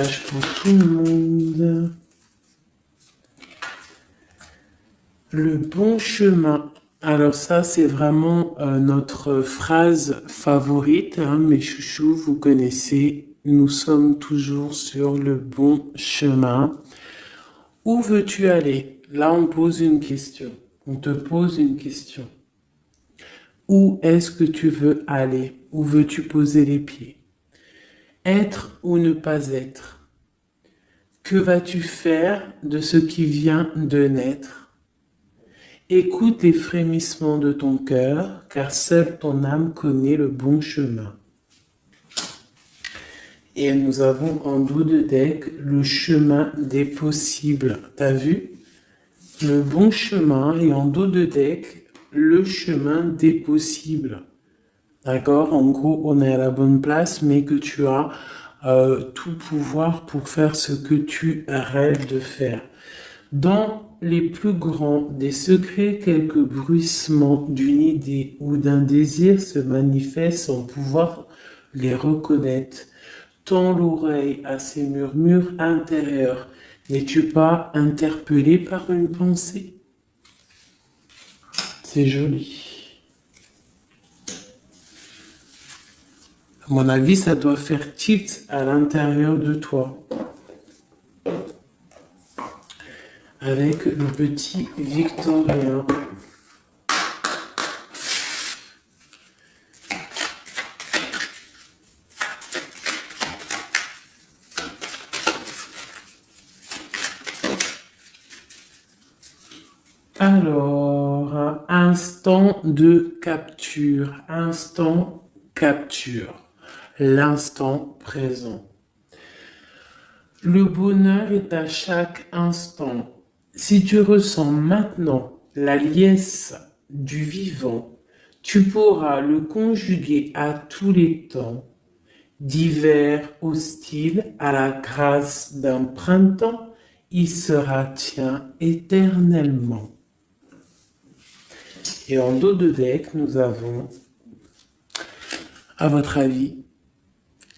Pour tout le monde. Le bon chemin. Alors ça, c'est vraiment notre phrase favorite, hein, mes chouchous, vous connaissez. Nous sommes toujours sur le bon chemin. Où veux-tu aller? Là, on pose une question. On te pose une question. Où est-ce que tu veux aller? Où veux-tu poser les pieds? Être ou ne pas être? Que vas-tu faire de ce qui vient de naître? Écoute les frémissements de ton cœur, car seule ton âme connaît le bon chemin. Et nous avons en dos de deck le chemin des possibles. T'as vu? Le bon chemin et en dos de deck le chemin des possibles. D'accord? En gros, on est à la bonne place, mais que tu as tout pouvoir pour faire ce que tu rêves de faire. Dans les plus grands des secrets, quelques bruissements d'une idée ou d'un désir se manifestent sans pouvoir les reconnaître. Tends l'oreille à ces murmures intérieurs. N'es-tu pas interpellé par une pensée? C'est joli. À mon avis, ça doit faire tilt à l'intérieur de toi. Avec le petit Victorien. Alors, instant de capture. Instant capture. L'instant présent. Le bonheur est à chaque instant. Si tu ressens maintenant la liesse du vivant, tu pourras le conjuguer à tous les temps, d'hiver hostile à la grâce d'un printemps, il sera tien éternellement. Et en dos de deck, nous avons, à votre avis,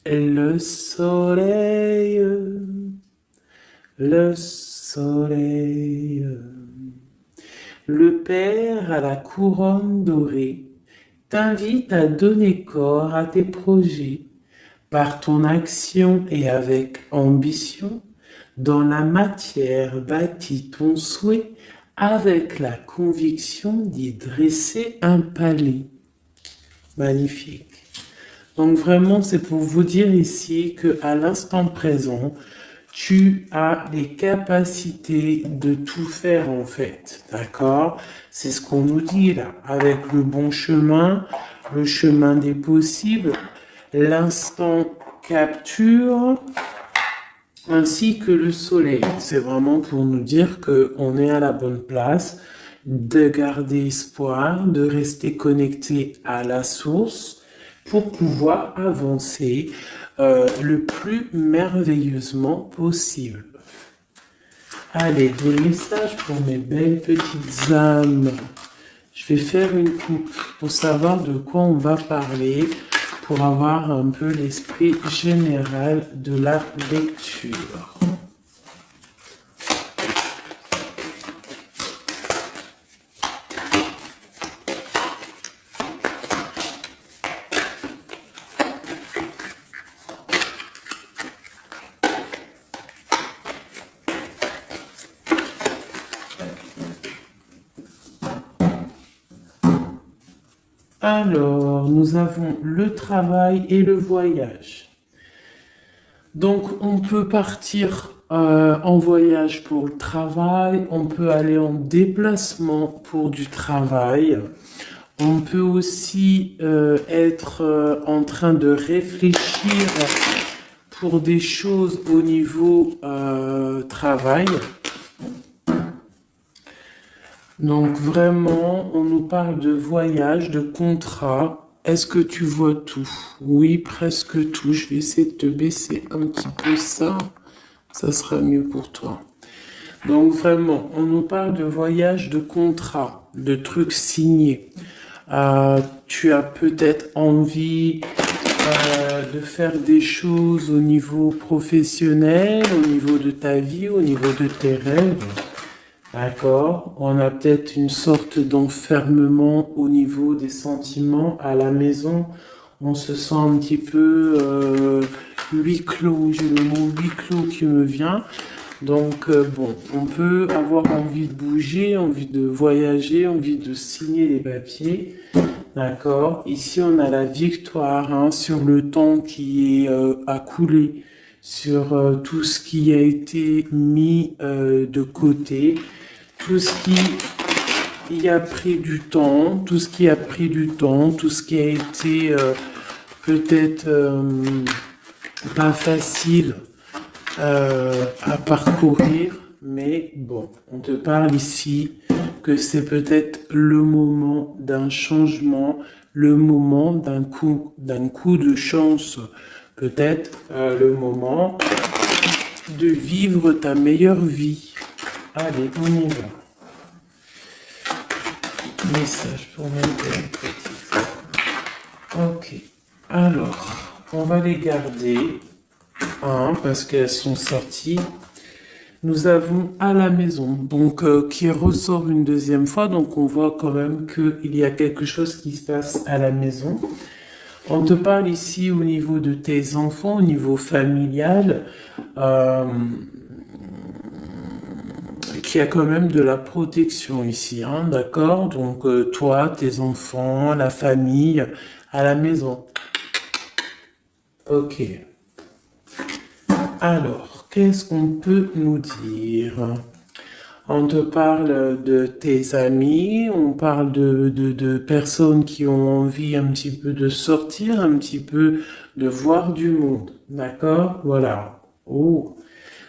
le soleil, le soleil, le Père à la couronne dorée t'invite à donner corps à tes projets par ton action et avec ambition. Dans la matière bâtis ton souhait avec la conviction d'y dresser un palais. Magnifique. Donc vraiment, c'est pour vous dire ici qu'à l'instant présent, tu as les capacités de tout faire en fait, d'accord? C'est ce qu'on nous dit là, avec le bon chemin, le chemin des possibles, l'instant capture, ainsi que le soleil. C'est vraiment pour nous dire qu'on est à la bonne place, de garder espoir, de rester connecté à la source, pour pouvoir avancer le plus merveilleusement possible. Allez, des messages pour mes belles petites âmes. Je vais faire une coupe pour savoir de quoi on va parler, pour avoir un peu l'esprit général de la lecture. Alors, nous avons le travail et le voyage. Donc, on peut partir en voyage pour le travail, on peut aller en déplacement pour du travail, on peut aussi être en train de réfléchir pour des choses au niveau travail. Donc vraiment, on nous parle de voyage, de contrat. Est-ce que tu vois tout? Oui, presque tout. Je vais essayer de te baisser un petit peu ça. Ça sera mieux pour toi. Donc vraiment, on nous parle de voyage, de contrat, de trucs signés. Tu as peut-être envie de faire des choses au niveau professionnel, au niveau de ta vie, au niveau de tes rêves. D'accord? On a peut-être une sorte d'enfermement au niveau des sentiments à la maison. On se sent un petit peu huis clos. J'ai le mot huis clos qui me vient. Donc bon, on peut avoir envie de bouger, envie de voyager, envie de signer des papiers. D'accord? Ici, on a la victoire hein, sur le temps qui est à couler, sur tout ce qui a été mis de côté, tout ce qui a pris du temps, tout ce qui a pris du temps, tout ce qui a été peut-être pas facile à parcourir, mais bon, on te parle ici que c'est peut-être le moment d'un changement, le moment d'un coup de chance, peut-être le moment de vivre ta meilleure vie. Allez, on y va. Message pour mon petite. Ok. Alors, on va les garder parce qu'elles sont sorties. Nous avons à la maison, donc qui ressort une deuxième fois, donc on voit quand même qu'il y a quelque chose qui se passe à la maison. On te parle ici au niveau de tes enfants, au niveau familial, qu'il y a quand même de la protection ici, hein, d'accord? Donc toi, tes enfants, la famille, à la maison. Ok. Alors, qu'est-ce qu'on peut nous dire? On te parle de tes amis, on parle de personnes qui ont envie un petit peu de sortir, un petit peu de voir du monde. D'accord? Voilà. Oh.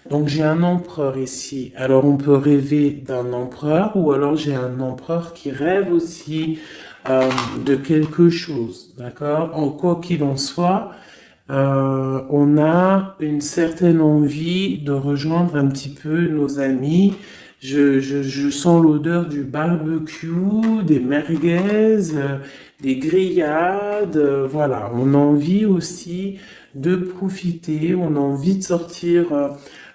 Donc j'ai un empereur ici. Alors on peut rêver d'un empereur ou alors j'ai un empereur qui rêve aussi de quelque chose. D'accord? En quoi qu'il en soit, on a une certaine envie de rejoindre un petit peu nos amis. Je sens l'odeur du barbecue, des merguez, des grillades. Voilà, on a envie aussi de profiter, on a envie de sortir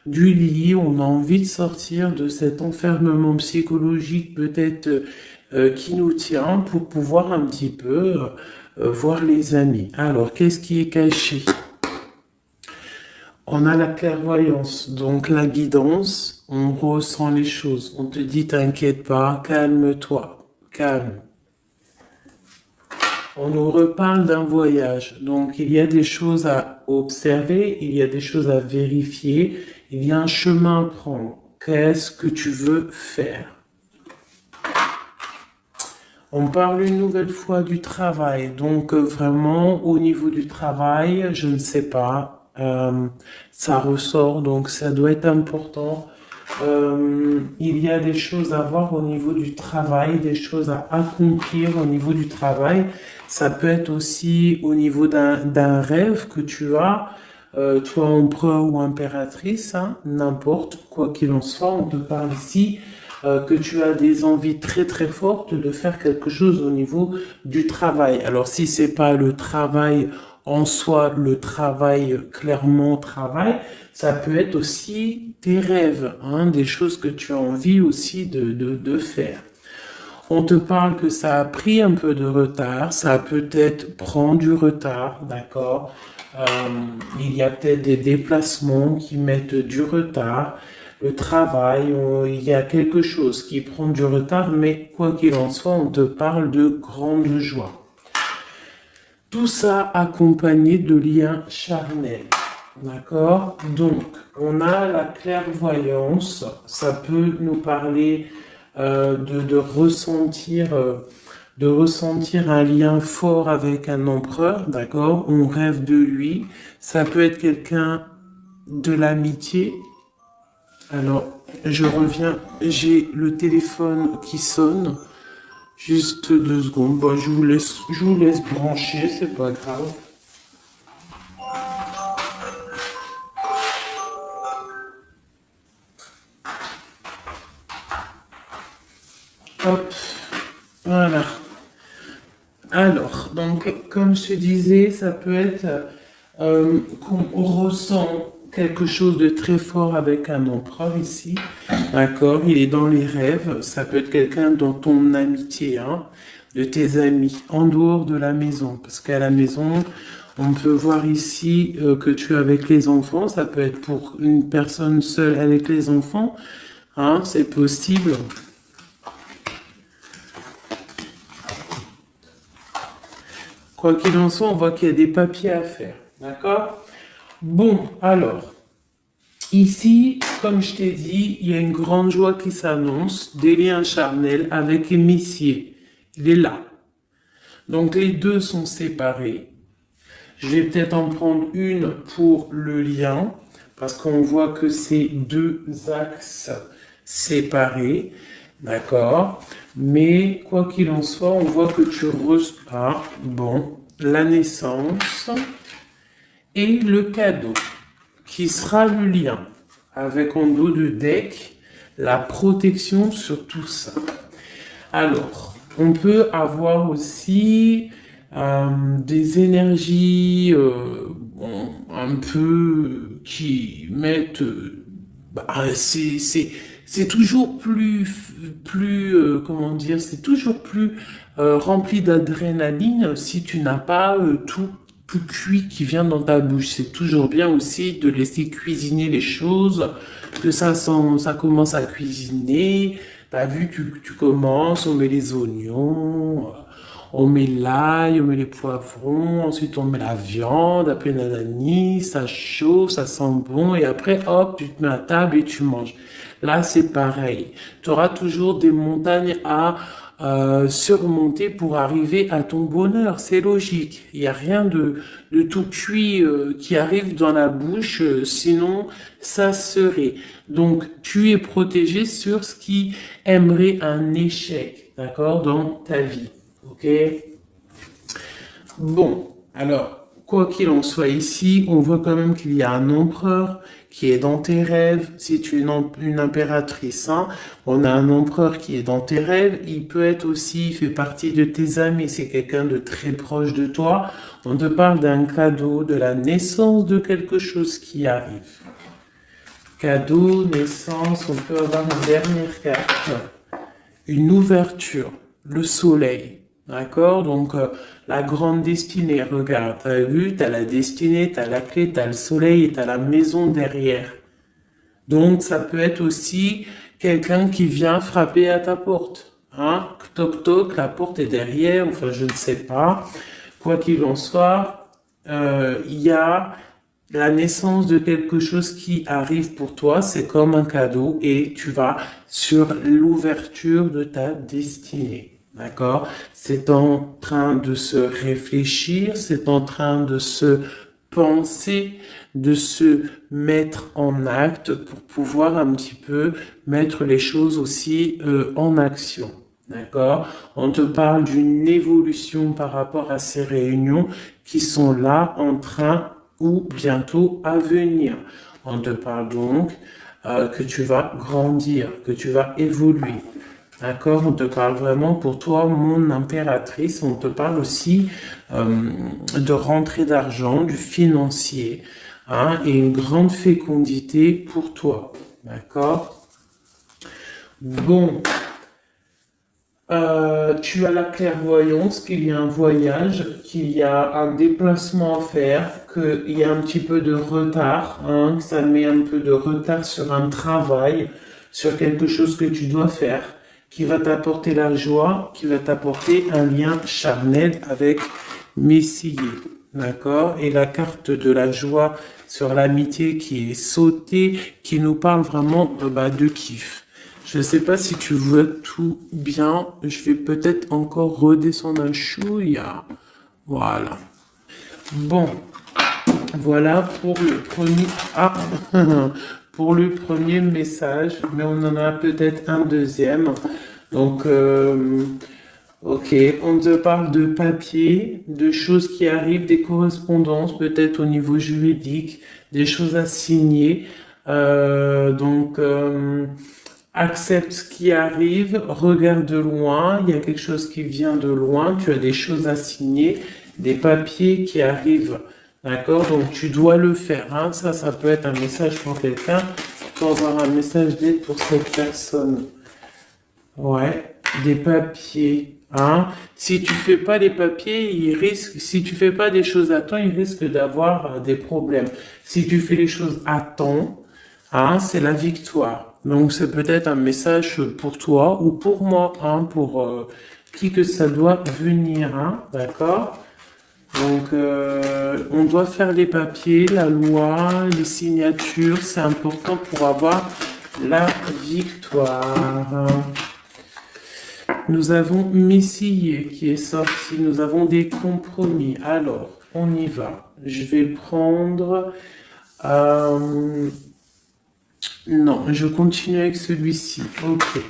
du lit, on a envie de sortir de cet enfermement psychologique peut-être qui nous tient pour pouvoir un petit peu voir les amis. Alors, qu'est-ce qui est caché? On a la clairvoyance, donc la guidance, on ressent les choses. On te dit, t'inquiète pas, calme-toi, calme. On nous reparle d'un voyage, donc il y a des choses à observer, il y a des choses à vérifier, il y a un chemin à prendre. Qu'est-ce que tu veux faire? On parle une nouvelle fois du travail, donc vraiment au niveau du travail, je ne sais pas, ça ressort, donc ça doit être important. Il y a des choses à voir au niveau du travail, des choses à accomplir au niveau du travail. Ça peut être aussi au niveau d'un rêve que tu as, toi empereur ou impératrice, hein, n'importe quoi qu'il en soit, on te parle ici que tu as des envies très très fortes de faire quelque chose au niveau du travail. Alors si c'est pas le travail en soi, le travail clairement travail, ça peut être aussi tes rêves, hein, des choses que tu as envie aussi de faire. On te parle que ça a pris un peu de retard, ça peut-être prend du retard, d'accord. Il y a peut-être des déplacements qui mettent du retard. Le travail, il y a quelque chose qui prend du retard, mais quoi qu'il en soit, on te parle de grande joie. Tout ça accompagné de liens charnels. D'accord? Donc, on a la clairvoyance, ça peut nous parler de ressentir un lien fort avec un empereur, d'accord? On rêve de lui, ça peut être quelqu'un de l'amitié. Alors, je reviens, j'ai le téléphone qui sonne, juste 2 secondes, bon, je vous laisse brancher, c'est pas grave. Hop, voilà. Alors, donc, comme je te disais, ça peut être qu'on ressent quelque chose de très fort avec un empereur ici, d'accord? Il est dans les rêves, ça peut être quelqu'un dans ton amitié, hein, de tes amis, en dehors de la maison, parce qu'à la maison, on peut voir ici que tu es avec les enfants, ça peut être pour une personne seule avec les enfants, hein, c'est possible. Quoi qu'il en soit, on voit qu'il y a des papiers à faire, d'accord? Bon, alors, ici, comme je t'ai dit, il y a une grande joie qui s'annonce, des liens charnels avec Messier. Il est là. Donc les deux sont séparés. Je vais peut-être en prendre une pour le lien, parce qu'on voit que c'est deux axes séparés, d'accord? Mais quoi qu'il en soit, on voit que tu reçois, bon, la naissance et le cadeau, qui sera le lien, avec en dos de deck, la protection sur tout ça. Alors, on peut avoir aussi des énergies bon, un peu qui mettent... bah, c'est toujours comment dire, c'est toujours plus rempli d'adrénaline si tu n'as pas tout cuit qui vient dans ta bouche. C'est toujours bien aussi de laisser cuisiner les choses, que ça commence à cuisiner. T'as vu, tu commences, on met les oignons, on met l'ail, on met les poivrons, ensuite on met la viande, après nanani, ça chauffe, ça sent bon, et après, hop, tu te mets à table et tu manges. Là, c'est pareil. Tu auras toujours des montagnes à surmonter pour arriver à ton bonheur. C'est logique. Il n'y a rien de tout cuit qui arrive dans la bouche, sinon ça serait. Donc, tu es protégé sur ce qui aimerait un échec, d'accord, dans ta vie. Ok? Bon, alors, quoi qu'il en soit ici, on voit quand même qu'il y a un empereur qui est dans tes rêves. Si tu es une impératrice, hein, on a un empereur qui est dans tes rêves. Il peut être aussi, il fait partie de tes amis. C'est quelqu'un de très proche de toi. On te parle d'un cadeau, de la naissance de quelque chose qui arrive. Cadeau, naissance, on peut avoir une dernière carte. Une ouverture, le soleil. D'accord? Donc, la grande destinée, regarde, t'as vu, t'as la destinée, t'as la clé, t'as le soleil et t'as la maison derrière. Donc, ça peut être aussi quelqu'un qui vient frapper à ta porte. Hein? Toc toc, la porte est derrière, enfin, je ne sais pas. Quoi qu'il en soit, il y a la naissance de quelque chose qui arrive pour toi, c'est comme un cadeau et tu vas sur l'ouverture de ta destinée. D'accord? C'est en train de se réfléchir, c'est en train de se penser, de se mettre en acte pour pouvoir un petit peu mettre les choses aussi en action. D'accord? On te parle d'une évolution par rapport à ces réunions qui sont là en train ou bientôt à venir. On te parle donc que tu vas grandir, que tu vas évoluer. D'accord? On te parle vraiment pour toi, mon impératrice. On te parle aussi de rentrée d'argent, du financier, hein, et une grande fécondité pour toi. D'accord? Bon. Tu as la clairvoyance qu'il y a un voyage, qu'il y a un déplacement à faire, qu'il y a un petit peu de retard, hein, que ça met un peu de retard sur un travail, sur quelque chose que tu dois faire, qui va t'apporter la joie, qui va t'apporter un lien charnel avec Messier. D'accord? Et la carte de la joie sur l'amitié qui est sautée, qui nous parle vraiment de kiff. Je ne sais pas si tu vois tout bien. Je vais peut-être encore redescendre un chouïa. Voilà. Bon, voilà pour le premier. Ah, pour le premier message, mais on en a peut-être un deuxième. Donc, ok, on te parle de papier, de choses qui arrivent, des correspondances, peut-être au niveau juridique, des choses à signer. Donc, accepte ce qui arrive, regarde de loin, il y a quelque chose qui vient de loin, tu as des choses à signer, des papiers qui arrivent, d'accord? Donc tu dois le faire, hein. Ça peut être un message pour quelqu'un, tu peux avoir un message d'aide pour cette personne. Ouais, des papiers, hein. Si tu fais pas les papiers, si tu fais pas des choses à temps, il risque d'avoir des problèmes. Si tu fais les choses à temps, hein, c'est la victoire. Donc c'est peut-être un message pour toi ou pour moi, hein, pour qui que ça doit venir, hein, d'accord? Donc on doit faire les papiers, la loi, les signatures, c'est important pour avoir la victoire. Nous avons Messie qui est sorti, nous avons des compromis. Alors, on y va. Je vais prendre... Non, je continue avec celui-ci. Ok.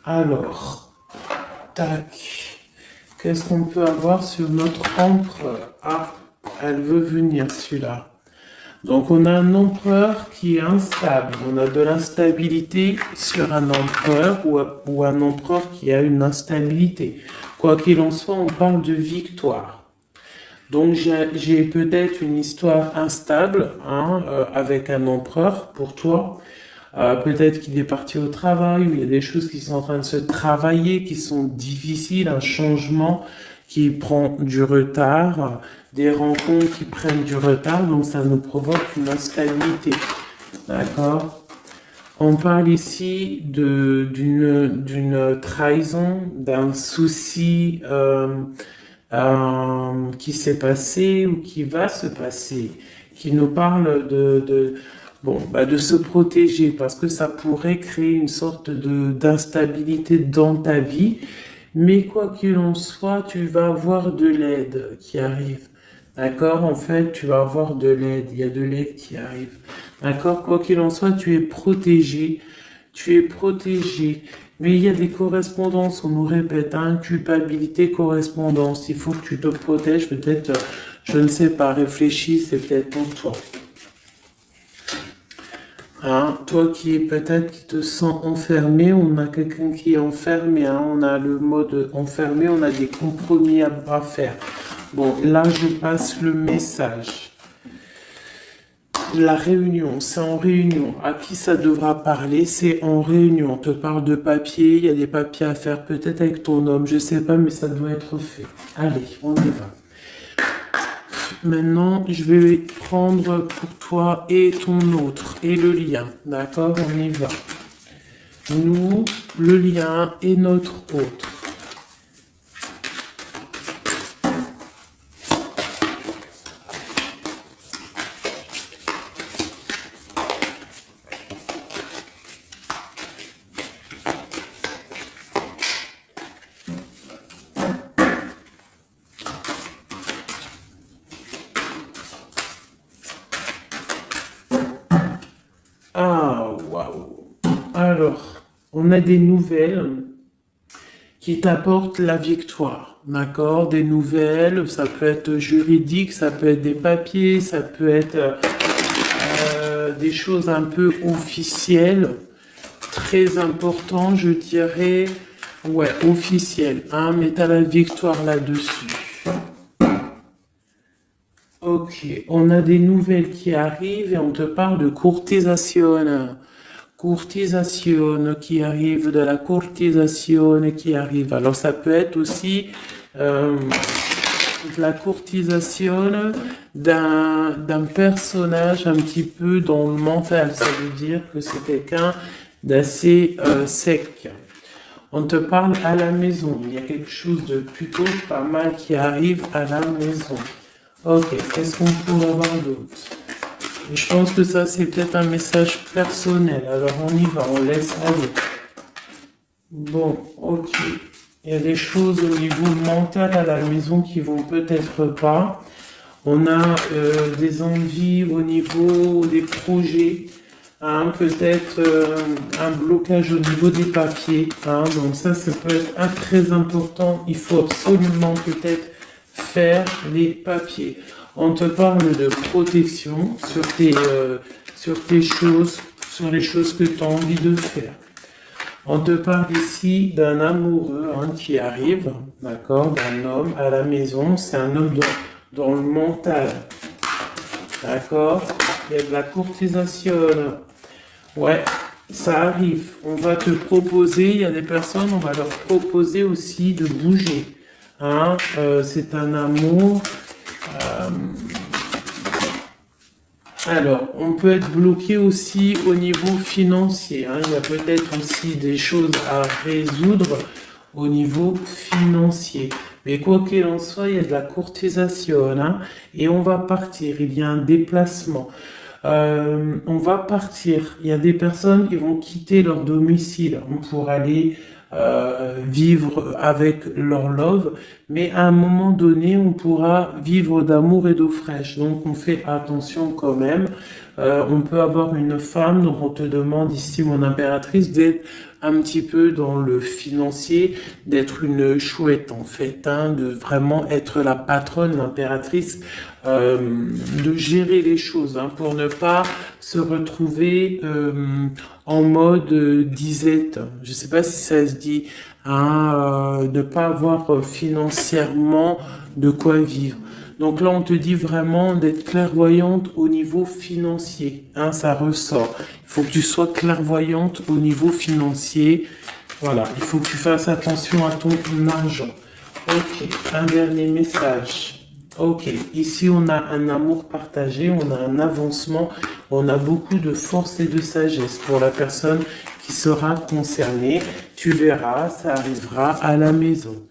Alors, tac. Qu'est-ce qu'on peut avoir sur notre empereur? Ah, elle veut venir, celui-là. Donc, on a un empereur qui est instable. On a de l'instabilité sur un empereur ou un empereur qui a une instabilité. Quoi qu'il en soit, on parle de victoire. Donc, j'ai peut-être une histoire instable, hein, avec un empereur pour toi. Peut-être qu'il est parti au travail, ou il y a des choses qui sont en train de se travailler, qui sont difficiles, un changement qui prend du retard, des rencontres qui prennent du retard, donc ça nous provoque une instabilité. D'accord? On parle ici d'une trahison, d'un souci qui s'est passé ou qui va se passer, qui nous parle de se protéger, parce que ça pourrait créer une sorte d'instabilité dans ta vie. Mais quoi qu'il en soit, tu vas avoir de l'aide qui arrive. D'accord? En fait, tu vas avoir de l'aide. Il y a de l'aide qui arrive. D'accord? Quoi qu'il en soit, tu es protégé. Tu es protégé. Mais il y a des correspondances, on nous répète, hein, culpabilité, correspondance. Il faut que tu te protèges. Peut-être, je ne sais pas, réfléchis, c'est peut-être pour toi. Hein, toi qui te sens enfermé, on a quelqu'un qui est enfermé, hein, on a le mode enfermé, on a des compromis à faire. Bon, là je passe le message. La réunion, c'est en réunion. À qui ça devra parler? C'est en réunion. On te parle de papier, il y a des papiers à faire peut-être avec ton homme, je sais pas, mais ça doit être fait. Allez, on y va. Maintenant, je vais prendre pour toi et ton autre, et le lien. D'accord? On y va. Nous, le lien et notre autre. Ah, waouh. Alors, on a des nouvelles qui t'apportent la victoire, d'accord? Des nouvelles, ça peut être juridique, ça peut être des papiers, ça peut être des choses un peu officielles, très important, je dirais, ouais, officielles, hein, mais t'as la victoire là-dessus. Ok, on a des nouvelles qui arrivent et on te parle de courtisation. Courtisation qui arrive, de la courtisation qui arrive. Alors ça peut être aussi de la courtisation d'un personnage un petit peu dans le mental. Ça veut dire que c'est quelqu'un d'assez sec. On te parle à la maison. Il y a quelque chose de plutôt pas mal qui arrive à la maison. Ok, qu'est-ce qu'on pourrait avoir d'autre? Je pense que ça, c'est peut-être un message personnel. Alors, on y va, on laisse aller. Bon, ok. Il y a des choses au niveau mental à la maison qui vont peut-être pas. On a des envies au niveau des projets. Hein, peut-être un blocage au niveau des papiers. Hein, donc ça peut être très important. Il faut absolument peut-être faire les papiers. On te parle de protection sur tes choses, sur les choses que tu as envie de faire. On te parle ici d'un amoureux hein, qui arrive, d'accord, d'un homme à la maison. C'est un homme dans le mental, d'accord. Il y a de la courtisation. Ouais, ça arrive. On va te proposer, il y a des personnes, on va leur proposer aussi de bouger. Hein, c'est un amour. Alors, on peut être bloqué aussi au niveau financier. Hein. Il y a peut-être aussi des choses à résoudre au niveau financier. Mais quoi qu'il en soit, il y a de la courtisation. Hein, et on va partir. Il y a un déplacement. On va partir. Il y a des personnes qui vont quitter leur domicile pour aller vivre avec leur love, mais à un moment donné, on pourra vivre d'amour et d'eau fraîche. Donc, on fait attention quand même. On peut avoir une femme, donc on te demande ici, mon impératrice, d'être un petit peu dans le financier, d'être une chouette en fait, hein, de vraiment être la patronne, l'impératrice, de gérer les choses, hein, pour ne pas se retrouver en mode disette. Je sais pas si ça se dit, hein, ne pas avoir financièrement de quoi vivre. Donc là, on te dit vraiment d'être clairvoyante au niveau financier. Hein, ça ressort. Il faut que tu sois clairvoyante au niveau financier. Voilà, il faut que tu fasses attention à ton argent. Ok, un dernier message. Ok, ici on a un amour partagé, on a un avancement, on a beaucoup de force et de sagesse pour la personne qui sera concernée. Tu verras, ça arrivera à la maison.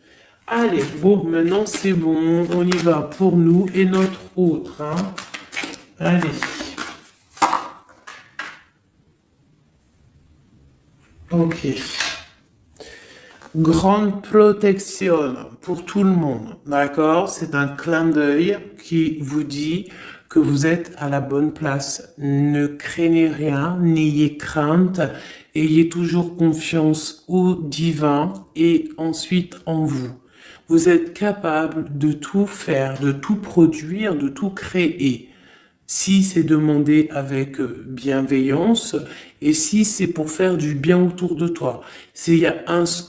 Allez, bon, maintenant c'est bon, on y va pour nous et notre autre. Hein. Allez. Ok. Grande protection pour tout le monde, d'accord? C'est un clin d'œil qui vous dit que vous êtes à la bonne place. Ne craignez rien, n'ayez crainte, ayez toujours confiance au divin et ensuite en vous. Vous êtes capable de tout faire, de tout produire, de tout créer. Si c'est demandé avec bienveillance et si c'est pour faire du bien autour de toi. S'il y a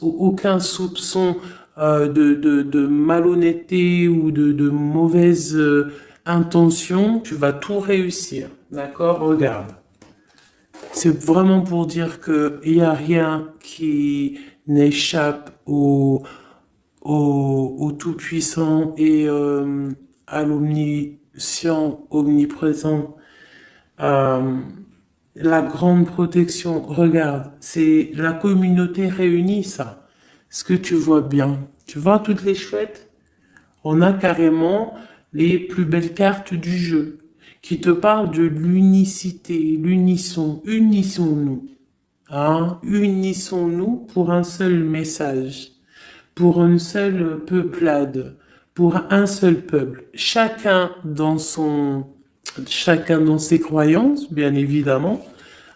aucun soupçon de malhonnêteté ou de mauvaise intention, tu vas tout réussir. D'accord? Regarde. C'est vraiment pour dire que il n'y a rien qui n'échappe au Tout-Puissant et à l'Omniscient, omniprésent. Euh, la grande protection, regarde, c'est la communauté réunie, ça. Est-ce que tu vois bien? Tu vois toutes les chouettes? On a carrément les plus belles cartes du jeu qui te parlent de l'unicité, l'unisson, unissons-nous. Hein? Unissons-nous pour un seul message, pour une seule peuplade, pour un seul peuple. Chacun dans ses croyances, bien évidemment,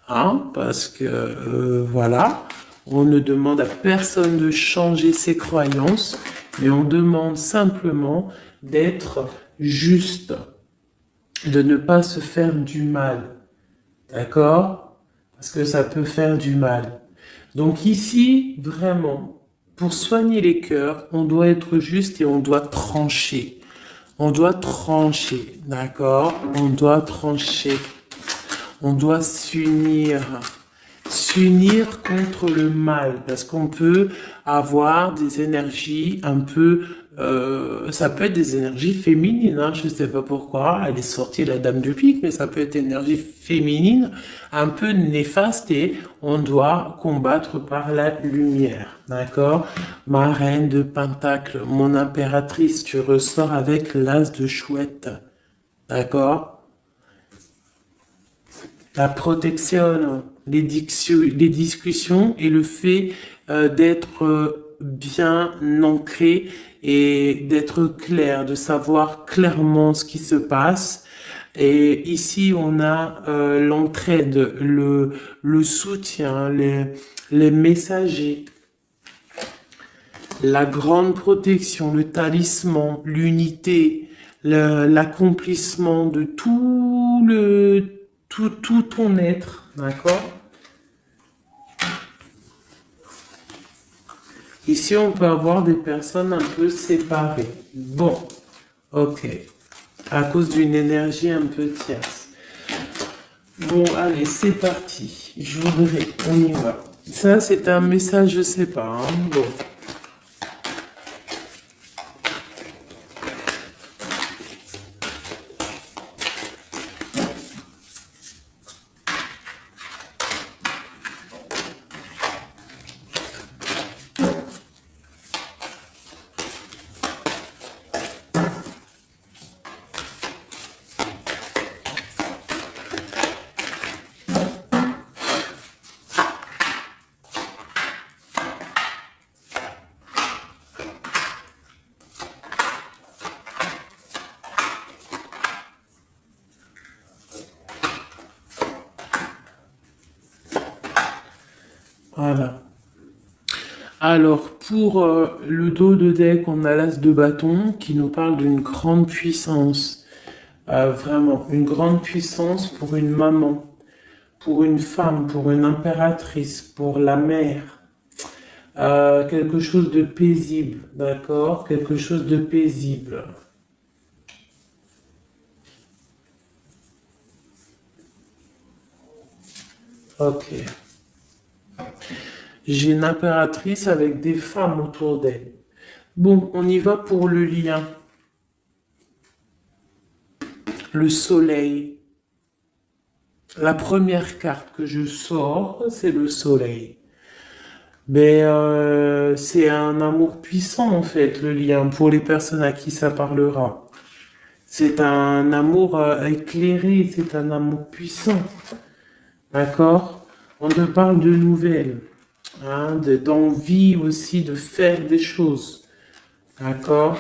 hein, parce que voilà, on ne demande à personne de changer ses croyances, mais on demande simplement d'être juste, de ne pas se faire du mal, d'accord? Parce que ça peut faire du mal. Donc ici, vraiment, pour soigner les cœurs, on doit être juste et on doit trancher. On doit trancher, d'accord? On doit trancher. On doit s'unir. S'unir contre le mal. Parce qu'on peut avoir des énergies un peu... ça peut être des énergies féminines, hein, je sais pas pourquoi, elle est sortie la dame de pique, mais ça peut être énergie féminine, un peu néfaste et on doit combattre par la lumière, d'accord? Ma reine de Pentacle, mon impératrice, tu ressors avec l'as de chouette, d'accord? La protection, les discussions et le fait d'être bien ancré et d'être clair, de savoir clairement ce qui se passe. Et ici, on a l'entraide, le soutien, les messagers, la grande protection, le talisman, l'unité, l'accomplissement de tout ton être, d'accord? Ici, on peut avoir des personnes un peu séparées. Bon, ok. À cause d'une énergie un peu tierce. Bon, allez, c'est parti. Je voudrais, on y va. Ça, c'est un message, je sais pas. Hein. Bon. Voilà. Alors, pour le dos de deck, on a l'as de bâton qui nous parle d'une grande puissance. Vraiment, une grande puissance pour une maman, pour une femme, pour une impératrice, pour la mère. Quelque chose de paisible, d'accord? Quelque chose de paisible. Ok. J'ai une impératrice avec des femmes autour d'elle. Bon, on y va pour le lien. Le soleil. La première carte que je sors, c'est le soleil. Mais c'est un amour puissant en fait, le lien, pour les personnes à qui ça parlera. C'est un amour éclairé, c'est un amour puissant. D'accord? On te parle de nouvelles, hein, d'envie aussi de faire des choses. D'accord?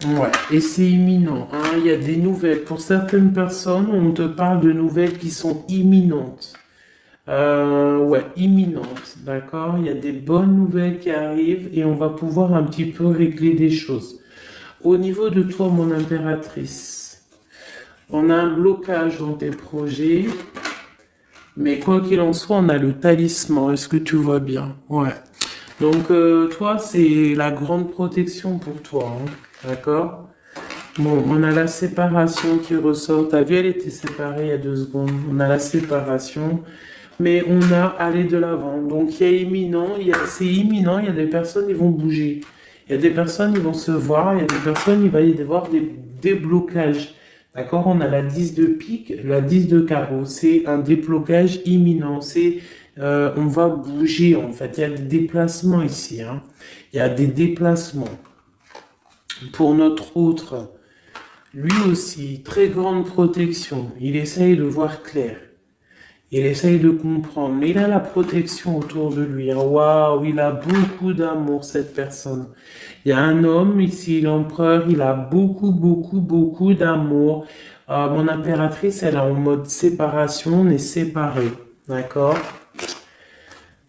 Ouais, et c'est imminent, hein, il y a des nouvelles. Pour certaines personnes, on te parle de nouvelles qui sont imminentes. Ouais, imminentes, d'accord? Il y a des bonnes nouvelles qui arrivent et on va pouvoir un petit peu régler des choses. Au niveau de toi, mon impératrice, on a un blocage dans tes projets, mais quoi qu'il en soit, on a le talisman. Est-ce que tu vois bien? Ouais. Donc, toi, c'est la grande protection pour toi, hein, d'accord? Bon, on a la séparation qui ressort. T'as vu, elle était séparée il y a 2 secondes. On a la séparation, mais on a aller de l'avant. Donc, il y a imminent, c'est imminent. Il y a des personnes qui vont bouger. Il y a des personnes qui vont se voir. Il y a des personnes, il va y avoir des déblocages. D'accord? On a la 10 de pique, la 10 de carreau. C'est un déblocage imminent. On va bouger, en fait. Il y a des déplacements ici, hein. Il y a des déplacements. Pour notre autre, lui aussi, très grande protection. Il essaye de voir clair. Il essaye de comprendre. Mais il a la protection autour de lui. Hein. Waouh, il a beaucoup d'amour, cette personne. Il y a un homme ici, l'empereur, il a beaucoup, beaucoup, beaucoup d'amour. Mon impératrice, elle est en mode séparation, on est séparés. D'accord?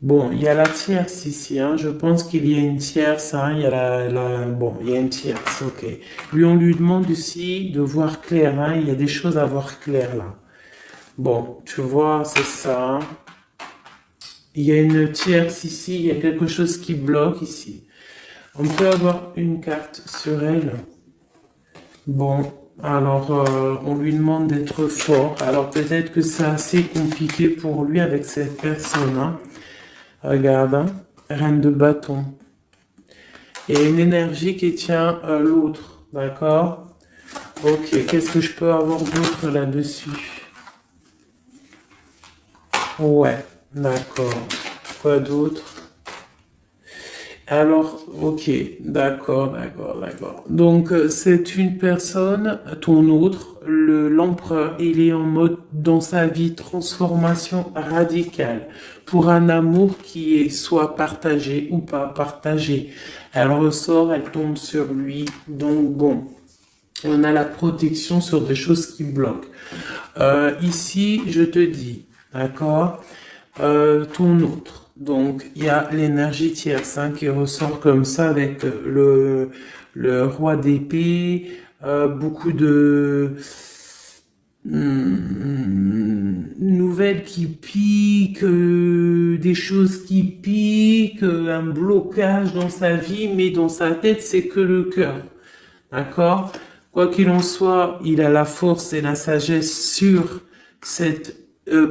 Bon, il y a la tierce ici, hein. Je pense qu'il y a une tierce, hein. Il y a bon, il y a une tierce, ok. Lui, on lui demande aussi de voir clair, hein. Il y a des choses à voir clair, là. Bon, tu vois, c'est ça. Il y a une tierce ici, il y a quelque chose qui bloque ici. On peut avoir une carte sur elle. Bon, alors, on lui demande d'être fort. Alors, peut-être que c'est assez compliqué pour lui avec cette personne, hein. Regarde, hein. Reine de bâton. Il y a une énergie qui tient l'autre, d'accord? Ok, qu'est-ce que je peux avoir d'autre là-dessus? Ouais, d'accord. Quoi d'autre? Alors, ok, d'accord, d'accord, d'accord. Donc, c'est une personne, ton autre, l'empereur, il est en mode dans sa vie transformation radicale pour un amour qui est soit partagé ou pas partagé. Elle ressort, elle tombe sur lui. Donc, bon, on a la protection sur des choses qui bloquent. Ici, je te dis, d'accord, ton autre. Donc, il y a l'énergie tierce hein, qui ressort comme ça avec le roi d'épée, beaucoup de nouvelles qui piquent, des choses qui piquent, un blocage dans sa vie, mais dans sa tête, c'est que le cœur. D'accord? Quoi qu'il en soit, il a la force et la sagesse sur cette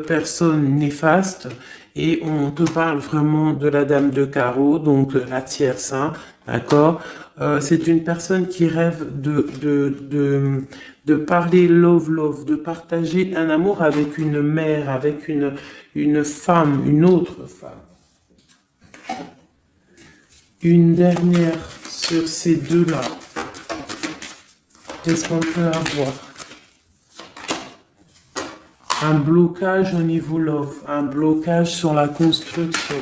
personne néfaste. Et on te parle vraiment de la dame de carreau, donc la tierce, hein, d'accord? C'est une personne qui rêve de parler love, de partager un amour avec une mère, avec une femme, une autre femme. Une dernière sur ces deux-là. Qu'est-ce qu'on peut avoir? Un blocage au niveau love, un blocage sur la construction.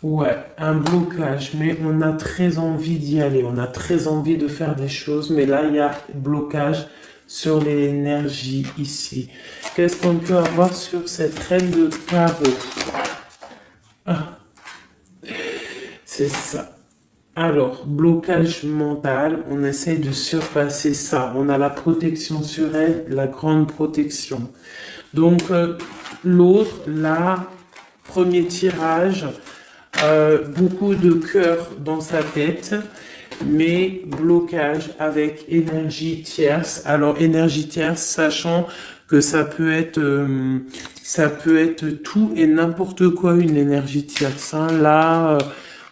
Ouais, un blocage, mais on a très envie d'y aller, on a très envie de faire des choses, mais là, il y a blocage sur l'énergie ici. Qu'est-ce qu'on peut avoir sur cette reine de carreau? Ah, c'est ça. Alors, blocage mental, on essaie de surpasser ça. On a la protection sur elle, la grande protection. Donc, l'autre, là, premier tirage, beaucoup de cœur dans sa tête, mais blocage avec énergie tierce. Alors, énergie tierce, sachant que ça peut être tout et n'importe quoi, une énergie tierce. Hein. Là,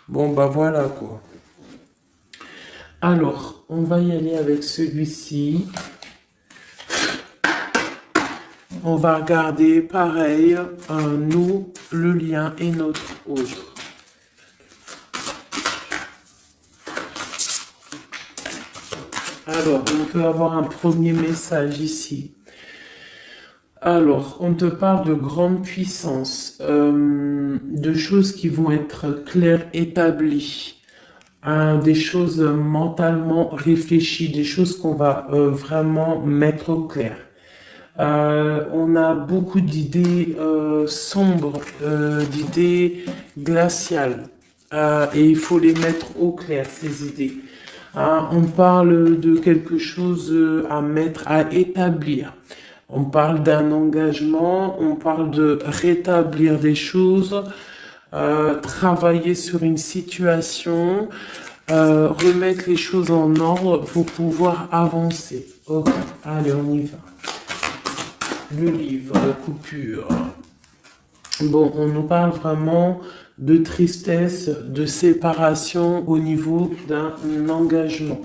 bon, bah voilà quoi. Alors, on va y aller avec celui-ci. On va regarder, pareil, nous, le lien et notre autre. Alors, on peut avoir un premier message ici. Alors, on te parle de grande puissance, de choses qui vont être claires, établies. Des choses mentalement réfléchies, des choses qu'on va vraiment mettre au clair. On a beaucoup d'idées sombres, d'idées glaciales, et il faut les mettre au clair, ces idées. On parle de quelque chose à mettre, à établir. On parle d'un engagement, on parle de rétablir des choses, travailler sur une situation, remettre les choses en ordre pour pouvoir avancer. Ok, allez, on y va. Le livre, la coupure. Bon, on nous parle vraiment de tristesse, de séparation au niveau d'un engagement.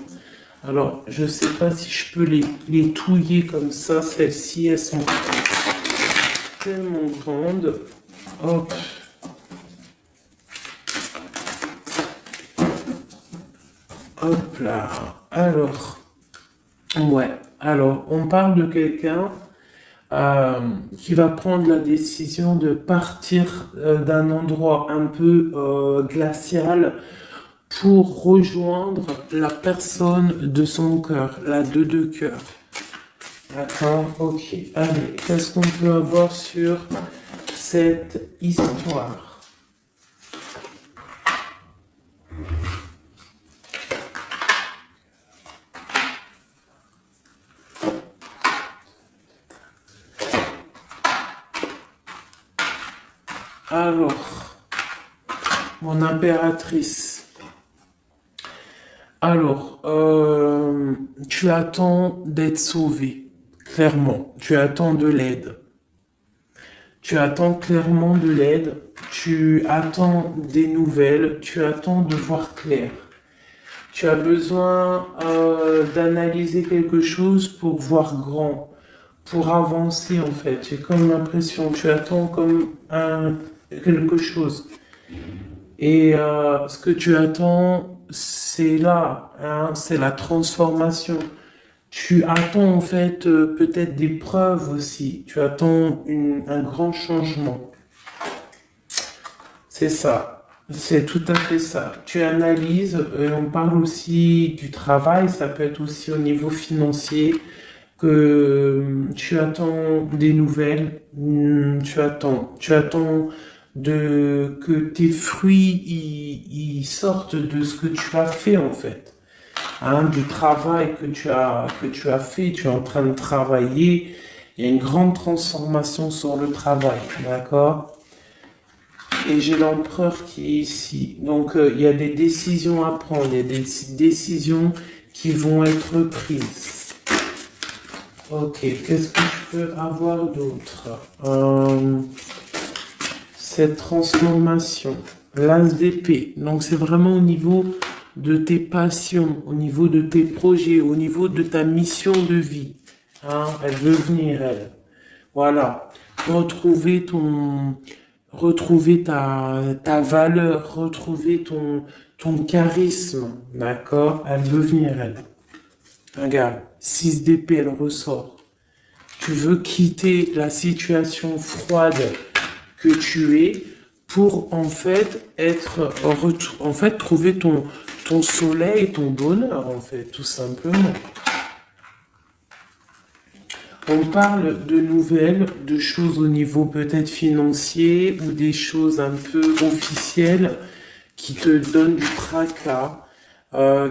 Alors, je ne sais pas si je peux les touiller comme ça. Celles-ci, elles sont tellement grandes. Hop. Hop là. Alors, ouais. Alors, on parle de quelqu'un qui va prendre la décision de partir d'un endroit un peu glacial pour rejoindre la personne de son cœur, la deux de cœur. D'accord, ok. Allez, qu'est-ce qu'on peut avoir sur cette histoire? Alors, mon impératrice. Alors, tu attends d'être sauvé, clairement. Tu attends de l'aide. Tu attends clairement de l'aide. Tu attends des nouvelles. Tu attends de voir clair. Tu as besoin d'analyser quelque chose pour voir grand, pour avancer en fait. J'ai comme l'impression, tu attends comme quelque chose. Et ce que tu attends, c'est là, hein, c'est la transformation. Tu attends en fait peut-être des preuves aussi. Tu attends un grand changement. C'est ça. C'est tout à fait ça. Tu analyses, on parle aussi du travail, ça peut être aussi au niveau financier, que tu attends des nouvelles, tu attends que tes fruits ils sortent de ce que tu as fait en fait, hein, du travail que tu as fait, tu es en train de travailler Il y a une grande transformation sur le travail, d'accord? Et j'ai l'empereur qui est ici. Donc, il y a des décisions à prendre, il y a des décisions qui vont être prises. Ok, qu'est-ce que je peux avoir d'autre? Cette transformation, l'as d'épée. Donc, c'est vraiment au niveau de tes passions, au niveau de tes projets, au niveau de ta mission de vie. Hein, elle veut venir, elle. Voilà. Retrouver ta valeur, retrouver ton charisme, d'accord? Elle veut venir, elle. Regarde, 6 d'épée, elle ressort. Tu veux quitter la situation froide que tu es pour en fait trouver ton soleil, ton bonheur, en fait, tout simplement. On parle de nouvelles, de choses au niveau peut-être financier ou des choses un peu officielles qui te donnent du tracas,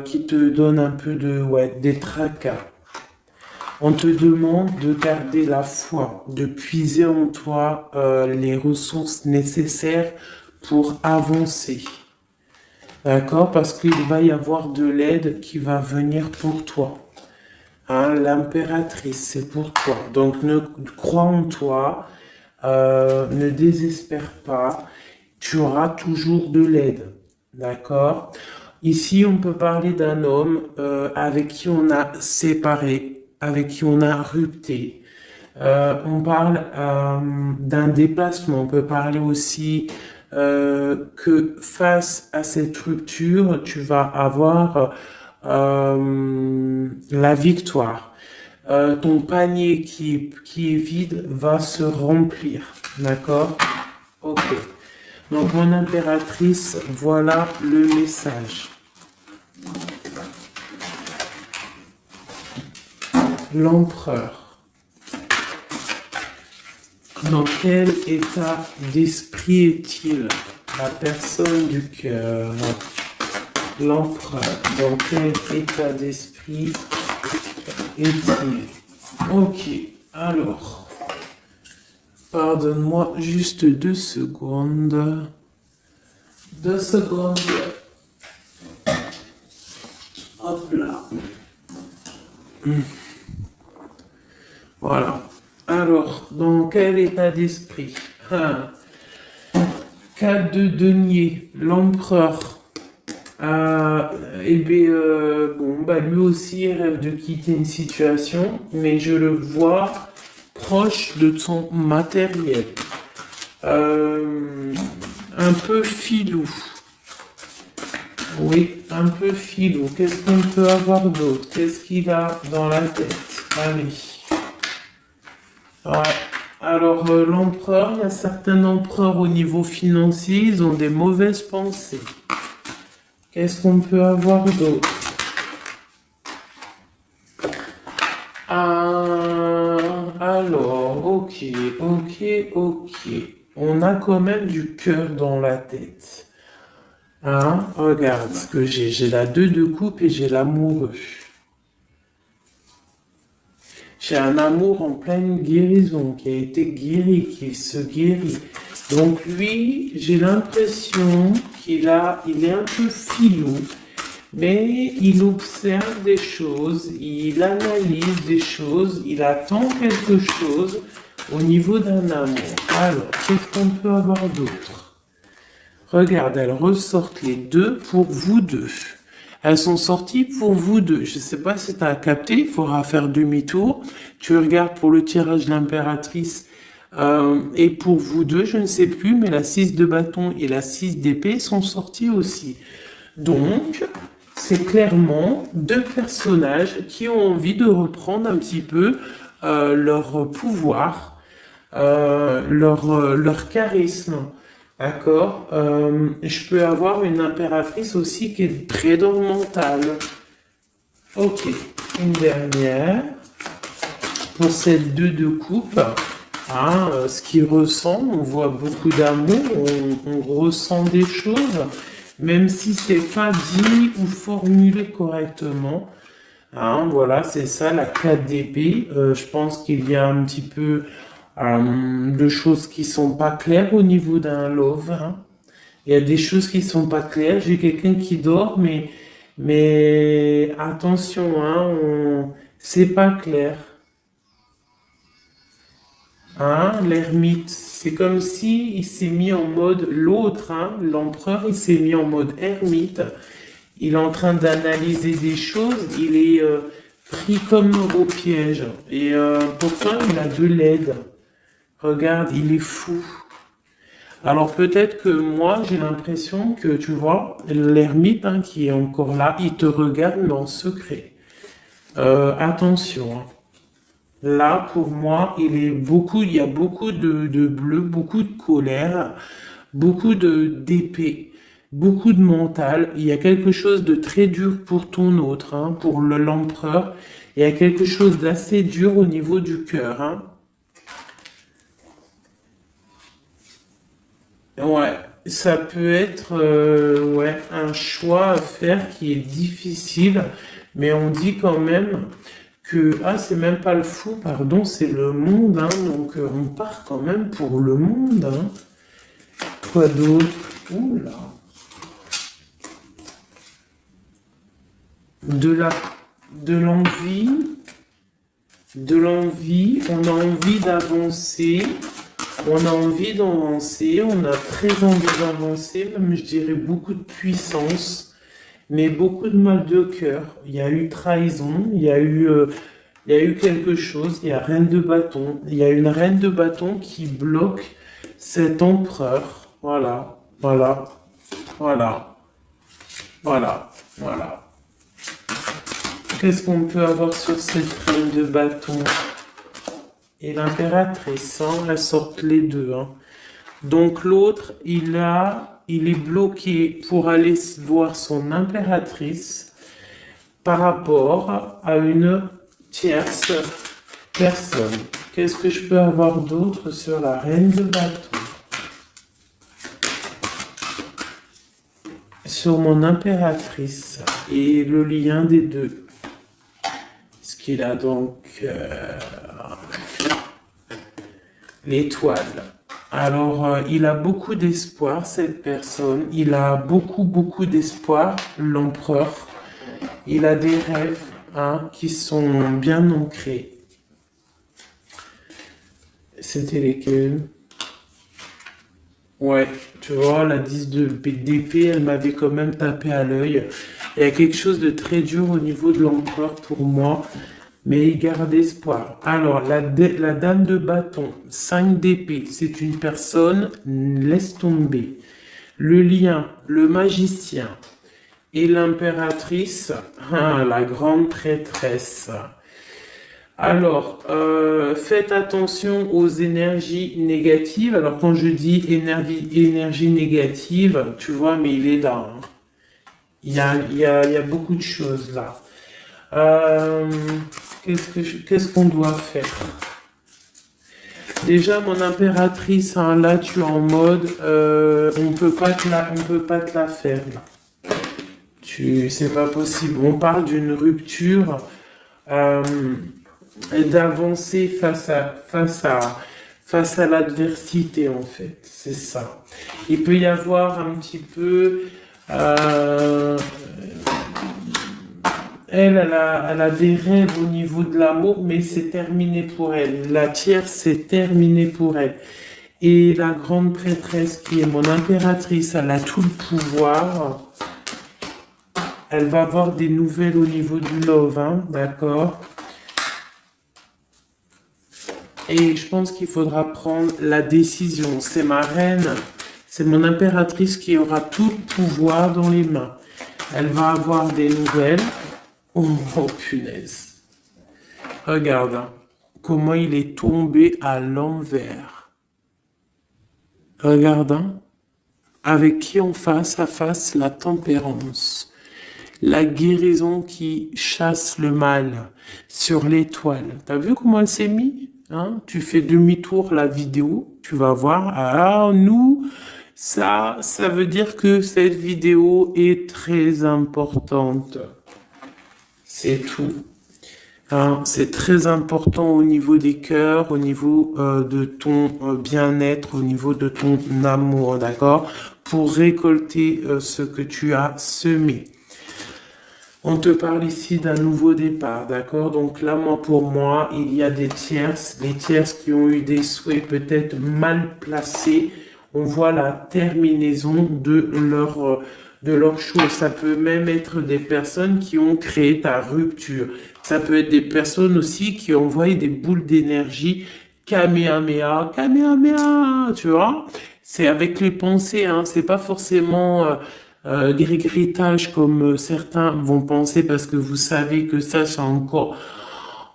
qui te donnent un peu des tracas. On te demande de garder la foi, de puiser en toi les ressources nécessaires pour avancer. D'accord? Parce qu'il va y avoir de l'aide qui va venir pour toi. Hein, l'impératrice, c'est pour toi. Donc, crois en toi, ne désespère pas. Tu auras toujours de l'aide. D'accord? Ici, on peut parler d'un homme avec qui on a séparé, avec qui on a rupté. On parle d'un déplacement. On peut parler aussi que face à cette rupture, tu vas avoir la victoire. Ton panier qui est vide va se remplir. D'accord? Ok. Donc, mon impératrice, voilà le message. L'empereur. Dans quel état d'esprit est-il? La personne du cœur. L'empereur. Dans quel état d'esprit est-il? Ok, alors. Pardonne-moi juste 2 secondes. 2 secondes. Hop là. Voilà. Alors, dans quel état d'esprit? 4 de denier, l'empereur. Lui aussi il rêve de quitter une situation, mais je le vois proche de son matériel. Un peu filou. Oui, un peu filou. Qu'est-ce qu'on peut avoir d'autre? Qu'est-ce qu'il a dans la tête? Allez. Ouais. Alors, l'empereur, il y a certains empereurs au niveau financier, ils ont des mauvaises pensées. Qu'est-ce qu'on peut avoir d'autre? Alors, ok. On a quand même du cœur dans la tête. Hein? Regarde ce que j'ai. J'ai la 2 de coupe et j'ai l'amoureux. J'ai un amour en pleine guérison, qui a été guéri, qui se guérit. Donc lui, j'ai l'impression il est un peu filou, mais il observe des choses, il analyse des choses, il attend quelque chose au niveau d'un amour. Alors, qu'est-ce qu'on peut avoir d'autre? Regarde, elles ressortent les 2 pour vous deux. Elles sont sorties pour vous deux. Je ne sais pas si tu as capté, il faudra faire demi-tour. Tu regardes pour le tirage de l'impératrice et pour vous deux, je ne sais plus, mais la 6 de bâton et la 6 d'épée sont sorties aussi. Donc, c'est clairement 2 personnages qui ont envie de reprendre un petit peu leur pouvoir, leur charisme. D'accord. Je peux avoir une impératrice aussi qui est très dans le mental. Ok. Une dernière. Pour cette 2 de coupe. Ce qu'il ressent, on voit beaucoup d'amour, on ressent des choses, même si c'est pas dit ou formulé correctement. Hein, voilà, c'est ça la 4 d'épée. Je pense qu'il y a un petit peu de choses qui sont pas claires au niveau d'un love. Hein. Il y a des choses qui sont pas claires. J'ai quelqu'un qui dort, mais attention, hein, c'est pas clair. Hein, l'ermite, c'est comme si il s'est mis en mode l'autre, hein, l'empereur, il s'est mis en mode ermite. Il est en train d'analyser des choses. Il est pris comme au piège. Et pourtant, il a de l'aide. Regarde, il est fou. Alors peut-être que moi, j'ai l'impression que, tu vois, l'ermite hein, qui est encore là, il te regarde, mais en secret. Attention. Hein. Là, pour moi, il y a beaucoup de bleu, beaucoup de colère, beaucoup d'épée, beaucoup de mental. Il y a quelque chose de très dur pour ton autre, hein, pour l'empereur. Il y a quelque chose d'assez dur au niveau du cœur. Hein. Ouais, ça peut être ouais, un choix à faire qui est difficile, mais on dit quand même que, ah, c'est même pas le fou, pardon, c'est le monde, hein, donc on part quand même pour le monde. Hein. Quoi d'autre? Oula. De la, de l'envie, on a envie d'avancer. On a envie d'avancer, on a très envie d'avancer, même je dirais beaucoup de puissance, mais beaucoup de mal de cœur. Il y a eu trahison, il y a eu quelque chose, il y a reine de bâton. Il y a une reine de bâton qui bloque cet empereur. Voilà, voilà, voilà, voilà, voilà. Qu'est-ce qu'on peut avoir sur cette reine de bâton? Et l'impératrice, hein, elles sortent les deux. Hein. Donc l'autre, il est bloqué pour aller voir son impératrice par rapport à une tierce personne. Qu'est-ce que je peux avoir d'autre sur la reine de bâton? Sur mon impératrice et le lien des deux. Ce qu'il a donc l'étoile. Alors, il a beaucoup d'espoir, cette personne. Il a beaucoup, beaucoup d'espoir, l'empereur. Il a des rêves hein, qui sont bien ancrés. C'était lesquels? Ouais, tu vois, la 10 d'épée, elle m'avait quand même tapé à l'œil. Il y a quelque chose de très dur au niveau de l'empereur pour moi. Mais il garde espoir. Alors, la dame de bâton, 5 d'épée, c'est une personne, laisse tomber. Le lien, le magicien et l'impératrice, hein, la grande traîtresse. Alors, faites attention aux énergies négatives. Alors, quand je dis énergie négative, tu vois, mais il est là. Hein. Il y a beaucoup de choses là. Qu'est-ce qu'on doit faire? Déjà, mon impératrice, hein, là, tu es en mode, on peut pas te la faire. Là. C'est pas possible. On parle d'une rupture, et d'avancer face à l'adversité, en fait. C'est ça. Il peut y avoir un petit peu, elle a des rêves au niveau de l'amour, mais c'est terminé pour elle. La tierce, c'est terminé pour elle. Et la grande prêtresse, qui est mon impératrice, elle a tout le pouvoir. Elle va avoir des nouvelles au niveau du love, hein, d'accord? Et je pense qu'il faudra prendre la décision. C'est ma reine, c'est mon impératrice qui aura tout le pouvoir dans les mains. Elle va avoir des nouvelles. Oh, punaise. Regarde hein, comment il est tombé à l'envers. Regarde hein, avec qui on face à face la tempérance. La guérison qui chasse le mal sur l'étoile. T'as vu comment elle s'est mise hein? Tu fais demi-tour la vidéo, tu vas voir. Ah, nous, ça veut dire que cette vidéo est très importante. c'est tout. Hein, c'est très important au niveau des cœurs, au niveau de ton bien-être, au niveau de ton amour, d'accord? Pour récolter ce que tu as semé. On te parle ici d'un nouveau départ, d'accord? Donc là, pour moi, il y a des tierces, les tierces qui ont eu des souhaits peut-être mal placés. On voit la terminaison de leur chose. Ça peut même être des personnes qui ont créé ta rupture. Ça peut être des personnes aussi qui ont envoyé des boules d'énergie. Kamehameha, Kamehameha, tu vois? C'est avec les pensées, hein. C'est pas forcément grigritage comme certains vont penser parce que vous savez que ça, c'est encore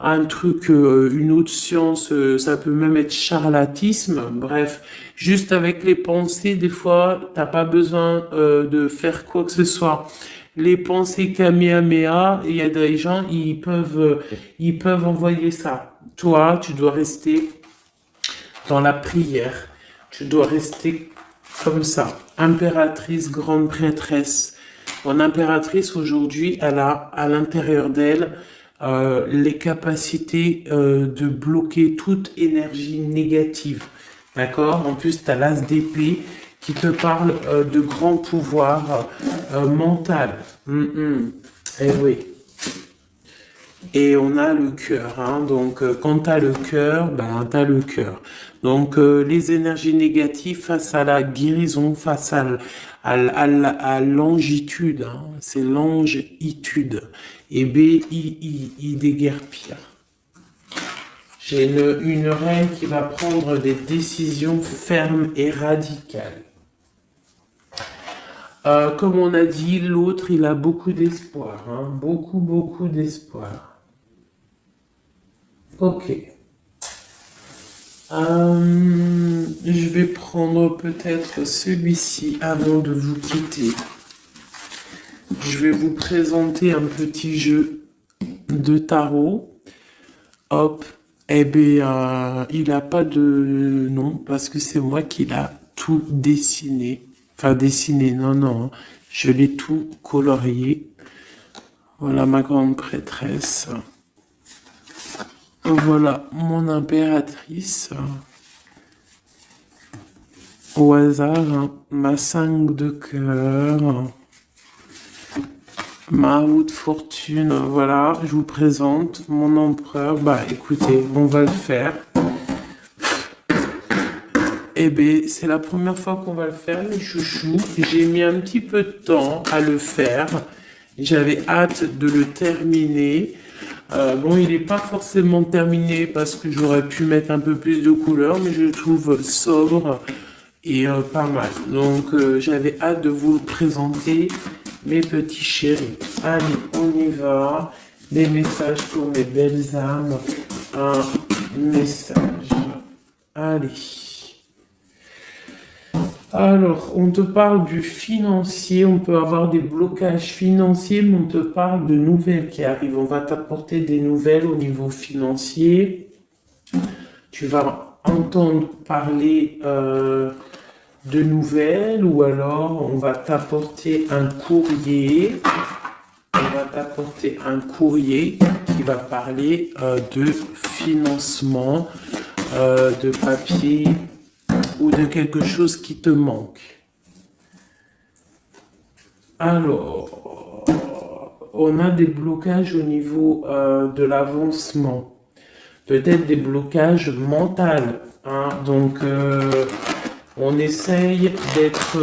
un truc, une autre science, ça peut même être charlatisme. Bref, juste avec les pensées, des fois, t'as pas besoin de faire quoi que ce soit. Les pensées Kamehameha, il y a des gens, ils peuvent envoyer ça. Toi, tu dois rester dans la prière. Tu dois rester comme ça. Impératrice, grande prêtresse. Mon impératrice, aujourd'hui, elle a à l'intérieur d'elle les capacités de bloquer toute énergie négative. D'accord? En plus, tu as l'as d'épée qui te parle de grand pouvoir mental. Eh oui. Et on a le cœur, hein. Donc quand t'as le cœur, ben t'as le cœur. Donc les énergies négatives face à la guérison, face à l'angitude, hein. C'est l'angitude. Et B-I-I déguerpir. J'ai une reine qui va prendre des décisions fermes et radicales. Comme on a dit, l'autre, il a beaucoup d'espoir, hein. Beaucoup d'espoir. Ok. Je vais prendre peut-être celui-ci avant de vous quitter. Je vais vous présenter un petit jeu de tarot. Hop. Eh bien, il n'a pas de nom parce que c'est moi qui l'a tout dessiné. Enfin, dessiné, non. Je l'ai tout colorié. Voilà ma grande prêtresse. Voilà mon impératrice. Au hasard, hein, ma 5 de cœur. Ma roue de fortune. Voilà, je vous présente mon empereur. Bah écoutez, on va le faire. Eh bien, c'est la première fois qu'on va le faire, les chouchous. J'ai mis un petit peu de temps à le faire. J'avais hâte de le terminer. Bon, il n'est pas forcément terminé parce que j'aurais pu mettre un peu plus de couleurs, mais je le trouve sobre et pas mal. Donc, j'avais hâte de vous le présenter, mes petits chéris. Allez, on y va. Des messages pour mes belles âmes. Un message. Allez. Alors, on te parle du financier, on peut avoir des blocages financiers, mais on te parle de nouvelles qui arrivent. On va t'apporter des nouvelles au niveau financier. Tu vas entendre parler de nouvelles ou alors on va t'apporter un courrier. On va t'apporter un courrier qui va parler de financement, de papier, ou de quelque chose qui te manque. Alors, on a des blocages au niveau de l'avancement. Peut-être des blocages mentaux. Hein. Donc, on essaye d'être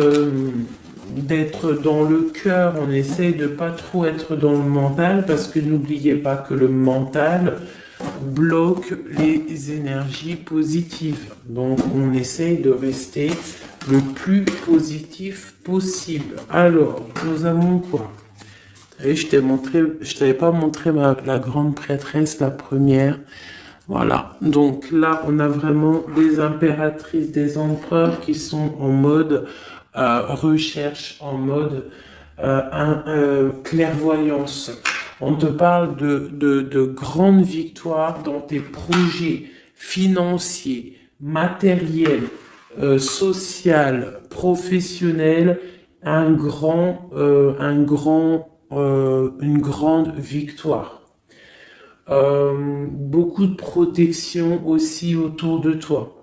dans le cœur. On essaye de pas trop être dans le mental parce que n'oubliez pas que le mental bloque les énergies positives. Donc, on essaye de rester le plus positif possible. Alors, nous avons quoi? Vous savez, je t'avais pas montré la grande prêtresse, la première. Voilà. Donc là, on a vraiment des impératrices, des empereurs qui sont en mode recherche, en mode clairvoyance. On te parle de grandes victoires dans tes projets financiers, matériels, social, professionnel, un grand une grande victoire. Beaucoup de protection aussi autour de toi.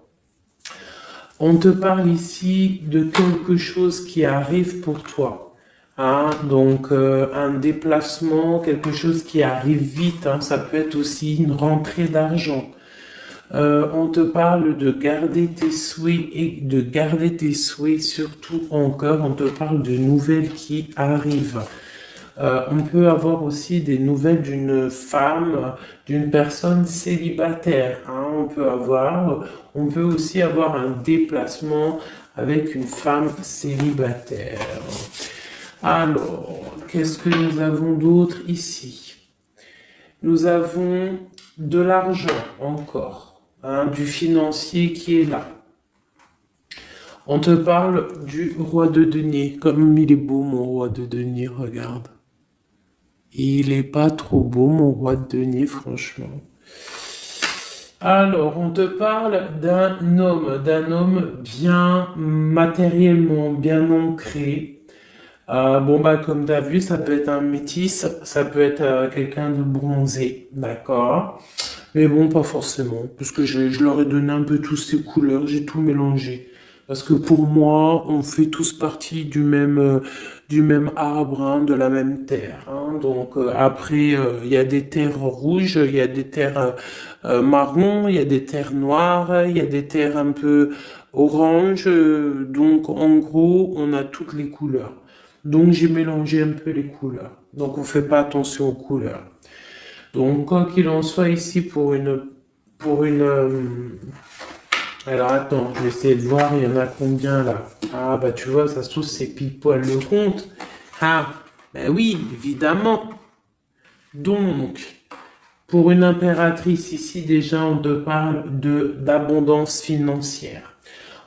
On te parle ici de quelque chose qui arrive pour toi. Hein, donc un déplacement, quelque chose qui arrive vite, hein, ça peut être aussi une rentrée d'argent. On te parle de garder tes souhaits et de garder tes souhaits surtout en cœur. On te parle de nouvelles qui arrivent. On peut avoir aussi des nouvelles d'une femme, d'une personne célibataire. Hein, on peut aussi avoir un déplacement avec une femme célibataire. Alors, qu'est-ce que nous avons d'autre ici? Nous avons de l'argent encore, hein, du financier qui est là. On te parle du roi de denier. Comme il est beau mon roi de denier, regarde. Il est pas trop beau mon roi de denier, franchement. Alors, on te parle d'un homme bien matériellement, bien ancré. Bon bah comme tu as vu, ça peut être un métis, ça peut être quelqu'un de bronzé, d'accord? Mais bon, pas forcément, parce que je leur ai donné un peu toutes ces couleurs, j'ai tout mélangé. Parce que pour moi, on fait tous partie du même arbre, hein, de la même terre. Hein. Donc après, il y a des terres rouges, il y a des terres marron, il y a des terres noires, il y a des terres un peu orange. Donc en gros, on a toutes les couleurs. Donc j'ai mélangé un peu les couleurs. Donc on fait pas attention aux couleurs. Donc quoi qu'il en soit ici alors attends, je vais essayer de voir, il y en a combien là? Ah bah tu vois, ça se trouve c'est pile poil le compte. Ah, ben oui, évidemment. Donc, pour une impératrice ici déjà, on te parle d'abondance financière.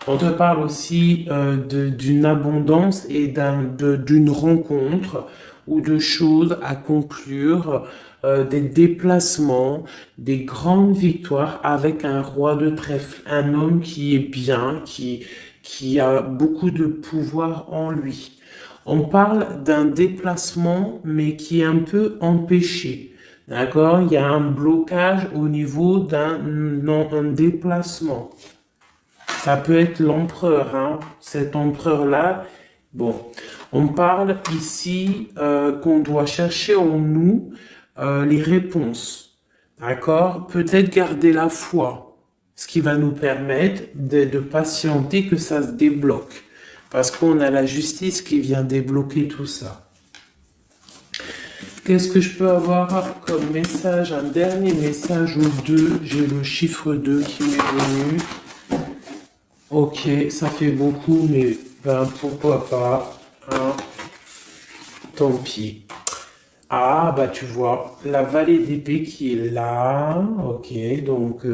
On te parle aussi d'une abondance et d'une rencontre ou de choses à conclure, des déplacements, des grandes victoires avec un roi de trèfle, un homme qui est bien, qui a beaucoup de pouvoir en lui. On parle d'un déplacement, mais qui est un peu empêché. D'accord? Il y a un blocage au niveau d'un déplacement. Ça peut être l'empereur, hein. Cet empereur-là. Bon, on parle ici qu'on doit chercher en nous les réponses. D'accord? Peut-être garder la foi, ce qui va nous permettre de patienter que ça se débloque. Parce qu'on a la justice qui vient débloquer tout ça. Qu'est-ce que je peux avoir comme message? Un dernier message ou deux. J'ai le chiffre 2 qui m'est venu. Ok, ça fait beaucoup, mais ben, pourquoi pas, hein, tant pis. Ah, bah tu vois, la vallée d'épée qui est là, ok, donc,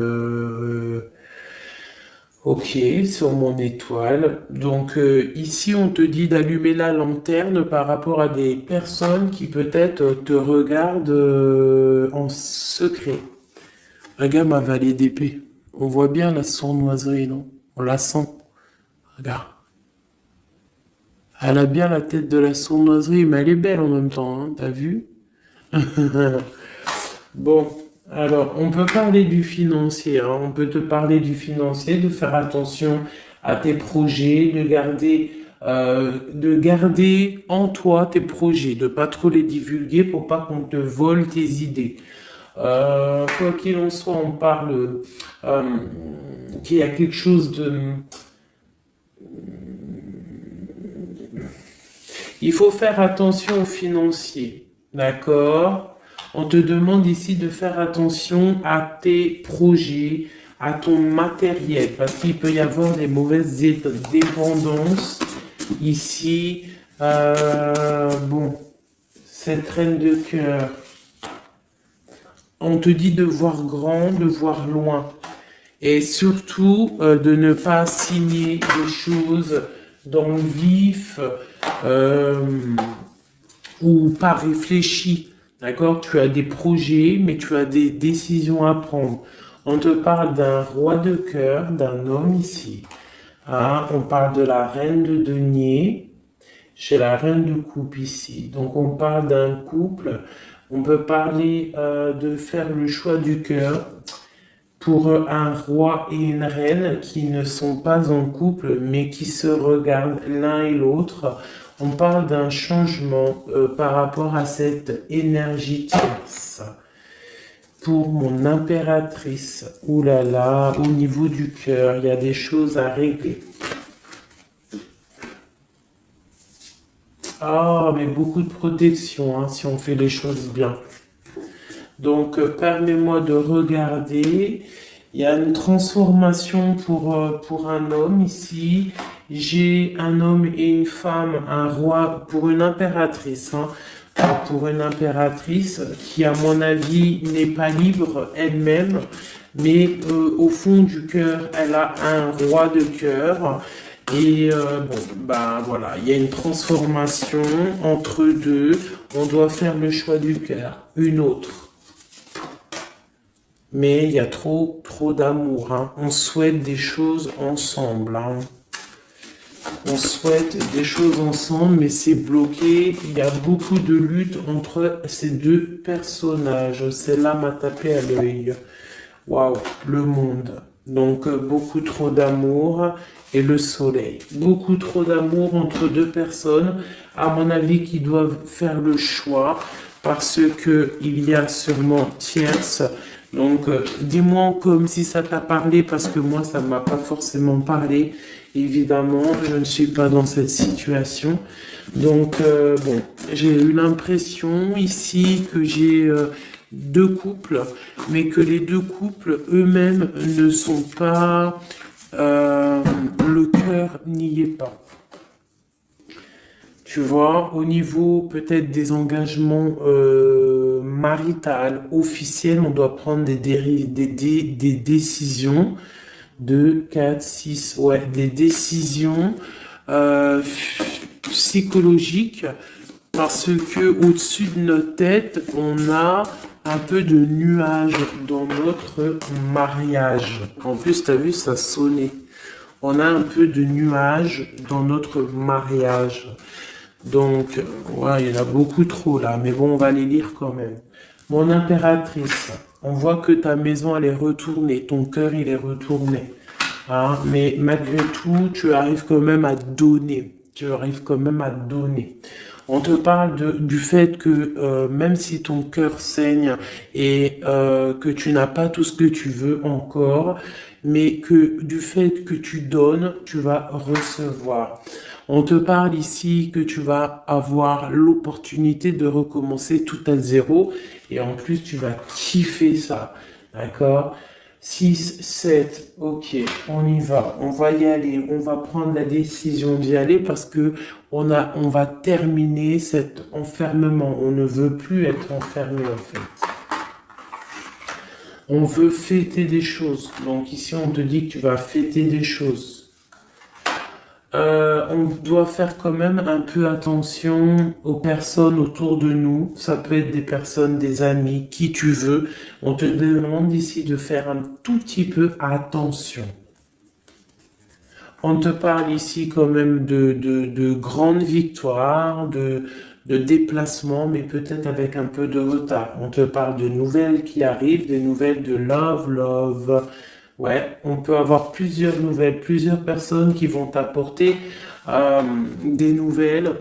ok, sur mon étoile. Donc ici, on te dit d'allumer la lanterne par rapport à des personnes qui peut-être te regardent en secret. Regarde ma vallée d'épée. On voit bien la sournoiserie, non? On la sent. Regarde. Elle a bien la tête de la sournoiserie, mais elle est belle en même temps, hein, t'as vu? Bon, alors, on peut parler du financier, hein, on peut te parler du financier, de faire attention à tes projets, de garder en toi tes projets, de pas trop les divulguer pour pas qu'on te vole tes idées. Quoi qu'il en soit, on parle qu'il y a quelque chose de... Il faut faire attention aux financiers, d'accord? On te demande ici de faire attention à tes projets, à ton matériel, parce qu'il peut y avoir des mauvaises dépendances ici. Bon, cette reine de cœur, on te dit de voir grand, de voir loin, et surtout de ne pas signer des choses dans le vif ou pas réfléchi. D'accord? Tu as des projets, mais tu as des décisions à prendre. On te parle d'un roi de cœur, d'un homme ici. Hein? On parle de la reine de denier J'ai la reine de coupe ici. Donc on parle d'un couple. On peut parler de faire le choix du cœur pour un roi et une reine qui ne sont pas en couple, mais qui se regardent l'un et l'autre. On parle d'un changement par rapport à cette énergie tierce. Pour mon impératrice, ouh là là, au niveau du cœur, il y a des choses à régler. Ah, mais beaucoup de protection, hein, si on fait les choses bien. Donc, permets-moi de regarder. Il y a une transformation pour un homme ici. J'ai un homme et une femme, un roi pour une impératrice. Hein, pour une impératrice qui, à mon avis, n'est pas libre elle-même, mais au fond du cœur, elle a un roi de cœur. Et bon, bah voilà, il y a une transformation entre deux. On doit faire le choix du cœur, une autre. Mais il y a trop d'amour. Hein. On souhaite des choses ensemble. Hein. On souhaite des choses ensemble, mais c'est bloqué. Il y a beaucoup de lutte entre ces deux personnages. Celle-là m'a tapé à l'œil. Waouh, le monde. Donc, beaucoup trop d'amour et le soleil. Beaucoup trop d'amour entre deux personnes, à mon avis, qui doivent faire le choix parce que il y a sûrement tierce. Donc, dis-moi comme si ça t'a parlé parce que moi, ça ne m'a pas forcément parlé. Évidemment, je ne suis pas dans cette situation. Donc, bon, j'ai eu l'impression ici que j'ai deux couples, mais que les deux couples eux-mêmes ne sont pas... le cœur n'y est pas. Tu vois, au niveau peut-être des engagements maritales, officiels, on doit prendre des décisions. 2, 4, 6, ouais, des décisions psychologiques parce que au-dessus de notre tête, on a un peu de nuages dans notre mariage. En plus, tu as vu, ça sonnait. On a un peu de nuages dans notre mariage. Donc, ouais, il y en a beaucoup trop là, mais bon, on va les lire quand même. Mon impératrice, on voit que ta maison, elle est retournée, ton cœur, il est retourné. Hein, mais malgré tout, tu arrives quand même à donner. Tu arrives quand même à donner. On te parle du fait que même si ton cœur saigne et que tu n'as pas tout ce que tu veux encore, mais que du fait que tu donnes, tu vas recevoir. On te parle ici que tu vas avoir l'opportunité de recommencer tout à zéro et en plus tu vas kiffer ça, d'accord? 6, 7, ok, on y va, on va y aller, on va prendre la décision d'y aller parce que on va terminer cet enfermement, on ne veut plus être enfermé en fait. On veut fêter des choses, donc ici on te dit que tu vas fêter des choses. On doit faire quand même un peu attention aux personnes autour de nous. Ça peut être des personnes, des amis, qui tu veux. On te demande ici de faire un tout petit peu attention. On te parle ici quand même de grandes victoires, de déplacements, mais peut-être avec un peu de retard. On te parle de nouvelles qui arrivent, des nouvelles de love. Ouais, on peut avoir plusieurs nouvelles, plusieurs personnes qui vont t'apporter des nouvelles,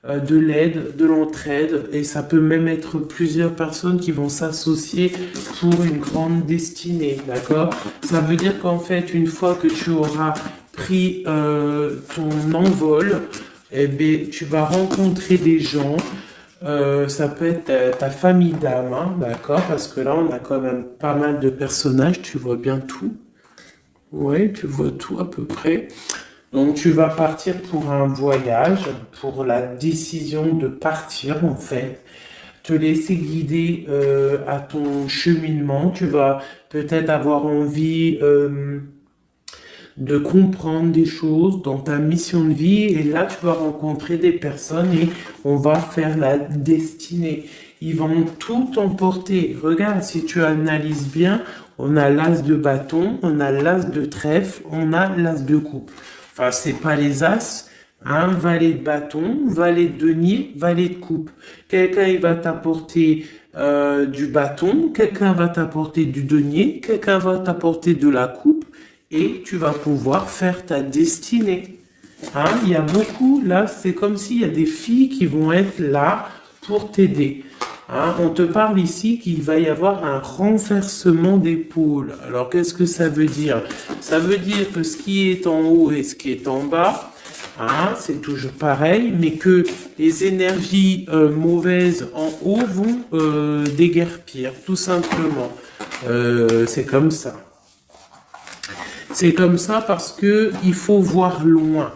de l'aide, de l'entraide, et ça peut même être plusieurs personnes qui vont s'associer pour une grande destinée, d'accord? Ça veut dire qu'en fait, une fois que tu auras pris ton envol, eh bien, tu vas rencontrer des gens. Ça peut être ta famille d'âme, hein, d'accord? Parce que là, on a quand même pas mal de personnages, tu vois bien tout. Oui, tu vois tout à peu près. Donc, tu vas partir pour un voyage, pour la décision de partir, en fait. Te laisser guider à ton cheminement. Tu vas peut-être avoir envie de comprendre des choses dans ta mission de vie et là tu vas rencontrer des personnes et on va faire la destinée. Ils vont tout emporter. Regarde, si tu analyses bien, on a l'as de bâton, on a l'as de trèfle, on a l'as de coupe. Enfin, c'est pas les as, Hein, valet de bâton, valet de denier, valet de coupe. Quelqu'un il va t'apporter du bâton, quelqu'un va t'apporter du denier, quelqu'un va t'apporter de la coupe et tu vas pouvoir faire ta destinée. Hein, il y a beaucoup, là, c'est comme s'il y a des filles qui vont être là pour t'aider. Hein, on te parle ici qu'il va y avoir un renversement d'épaule. Alors, qu'est-ce que ça veut dire? Ça veut dire que ce qui est en haut et ce qui est en bas, hein, c'est toujours pareil, mais que les énergies mauvaises en haut vont déguerpir, tout simplement. C'est comme ça. C'est comme ça parce que il faut voir loin.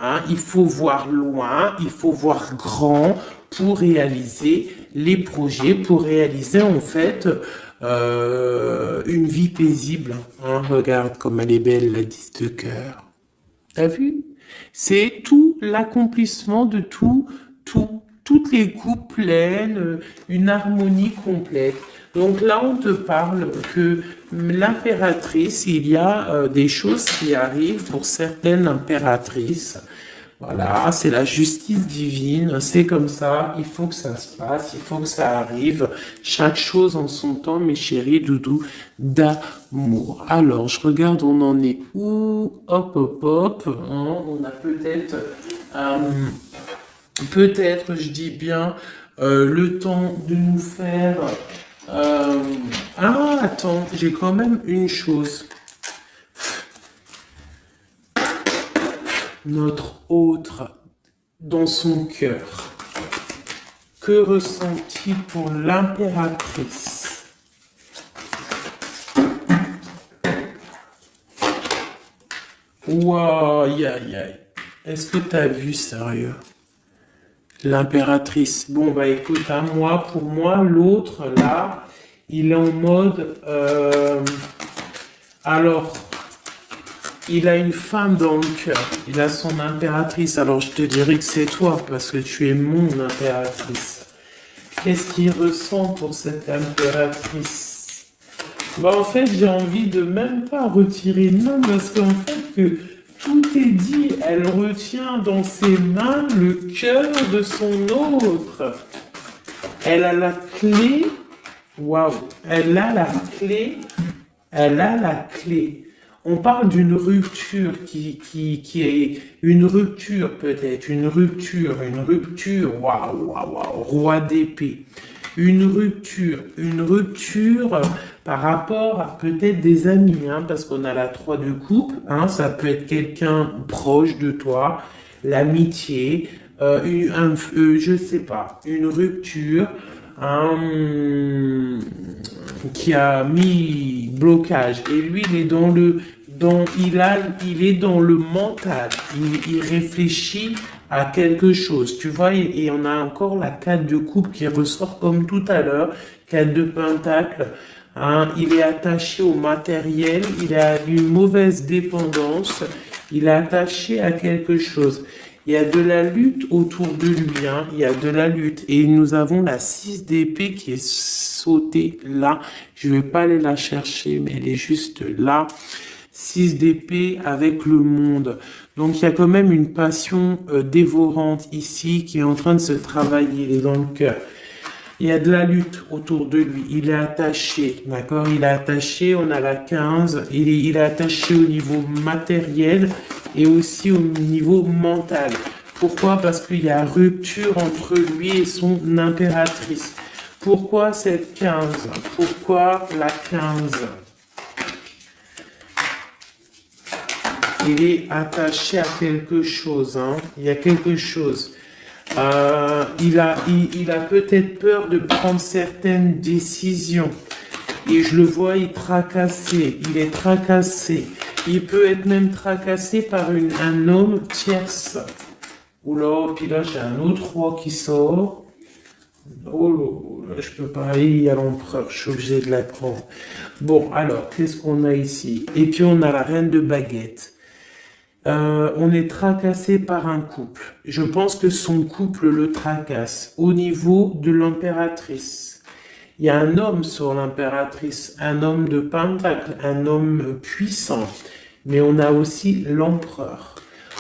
Hein, il faut voir loin, il faut voir grand pour réaliser les projets, pour réaliser en fait une vie paisible. Hein, regarde comme elle est belle, la 10 de cœur. T'as vu? C'est tout l'accomplissement de toutes les coupes pleines, une harmonie complète. Donc là, on te parle que l'impératrice, il y a des choses qui arrivent pour certaines impératrices. Voilà, c'est la justice divine, c'est comme ça, il faut que ça se passe, il faut que ça arrive. Chaque chose en son temps, mes chéris doudous d'amour. Alors, je regarde, on en est où? Hop, hop, hop. Hein, on a peut-être, je dis bien, le temps de nous faire... Ah, attends, j'ai quand même une chose. Notre autre dans son cœur. Que ressent-il pour l'impératrice? Waouh, aïe, aïe, aïe. Est-ce que t'as vu, sérieux? L'impératrice. Bon, bah écoute, hein, pour moi, l'autre, là, il est en mode... alors... Il a une femme dans le cœur, il a son impératrice, alors je te dirais que c'est toi, parce que tu es mon impératrice. Qu'est-ce qu'il ressent pour cette impératrice? Bah en fait, j'ai envie de même pas retirer de main, parce qu'en fait, que tout est dit, elle retient dans ses mains le cœur de son autre. Elle a la clé, waouh, elle a la clé. On parle d'une rupture qui est une rupture peut-être, une rupture, waouh, roi d'épée. Une rupture par rapport à peut-être des amis, hein, parce qu'on a la 3 de coupe, hein, ça peut être quelqu'un proche de toi, l'amitié, je sais pas, une rupture, qui a mis blocage. Et lui, il est il est dans le mental. Il réfléchit à quelque chose. Tu vois, et on a encore la 4 de coupe qui ressort comme tout à l'heure. 4 de pentacle. Hein, il est attaché au matériel. Il a une mauvaise dépendance. Il est attaché à quelque chose. Il y a de la lutte autour de lui, hein. Il y a de la lutte. Et nous avons la 6 d'épée qui est sautée là. Je vais pas aller la chercher, mais elle est juste là. 6 d'épée avec le monde. Donc il y a quand même une passion dévorante ici qui est en train de se travailler. Il est dans le cœur. Il y a de la lutte autour de lui. Il est attaché, d'accord? Il est attaché, on a la 15. Il est attaché au niveau matériel et aussi au niveau mental. Pourquoi? Parce qu'il y a rupture entre lui et son impératrice. Pourquoi cette 15? Pourquoi la 15? Il est attaché à quelque chose, hein? Il y a quelque chose. Il a peut-être peur de prendre certaines décisions. Et je le vois, il est tracassé. Il peut être même tracassé par un homme tierce. Oula, puis là, j'ai un autre roi qui sort. Oh là, je peux pas aller, il y a l'empereur, je suis obligé de la prendre. Bon, alors, qu'est-ce qu'on a ici? Et puis, on a la reine de baguette. On est tracassé par un couple. Je pense que son couple le tracasse. Au niveau de l'impératrice, il y a un homme sur l'impératrice, un homme de pentacle, un homme puissant. Mais on a aussi l'empereur.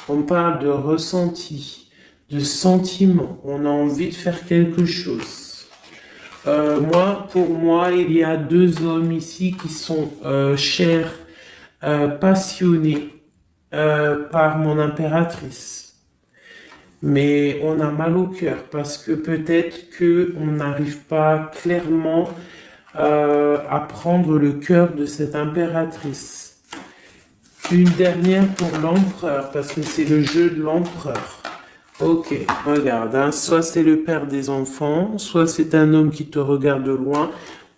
On parle de ressenti, de sentiment. On a envie de faire quelque chose. Pour moi, il y a deux hommes ici qui sont chers, passionnés par mon impératrice. Mais on a mal au cœur parce que peut-être que on n'arrive pas clairement à prendre le cœur de cette impératrice. Une dernière pour l'empereur, parce que c'est le jeu de l'empereur. Ok, regarde, hein, soit c'est le père des enfants, soit c'est un homme qui te regarde de loin.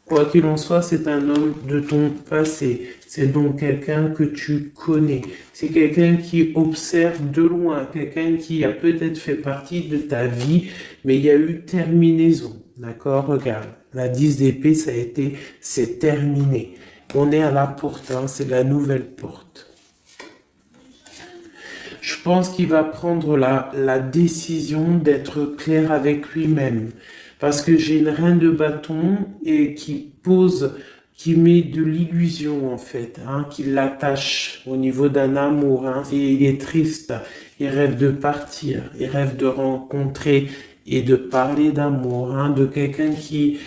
Quoi qu'il en soit, c'est un homme de ton passé. C'est donc quelqu'un que tu connais. C'est quelqu'un qui observe de loin, quelqu'un qui a peut-être fait partie de ta vie, mais il y a eu terminaison. D'accord? Regarde, la 10 d'épée, c'est terminé. On est à la porte, hein, c'est la nouvelle porte. Je pense qu'il va prendre la décision d'être clair avec lui-même. Parce que j'ai une reine de bâton et qui met de l'illusion en fait, hein, qui l'attache au niveau d'un amour. Hein, et il est triste, il rêve de partir, il rêve de rencontrer et de parler d'amour, hein, de quelqu'un qui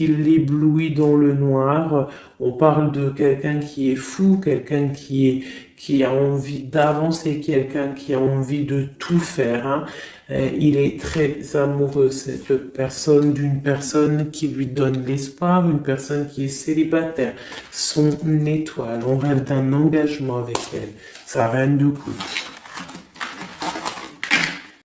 l'éblouit dans le noir. On parle de quelqu'un qui est fou, quelqu'un qui a envie d'avancer, quelqu'un qui a envie de tout faire. Hein. Il est très amoureux, cette personne, d'une personne qui lui donne l'espoir, une personne qui est célibataire, son étoile. On rêve d'un engagement avec elle, sa reine de coupe.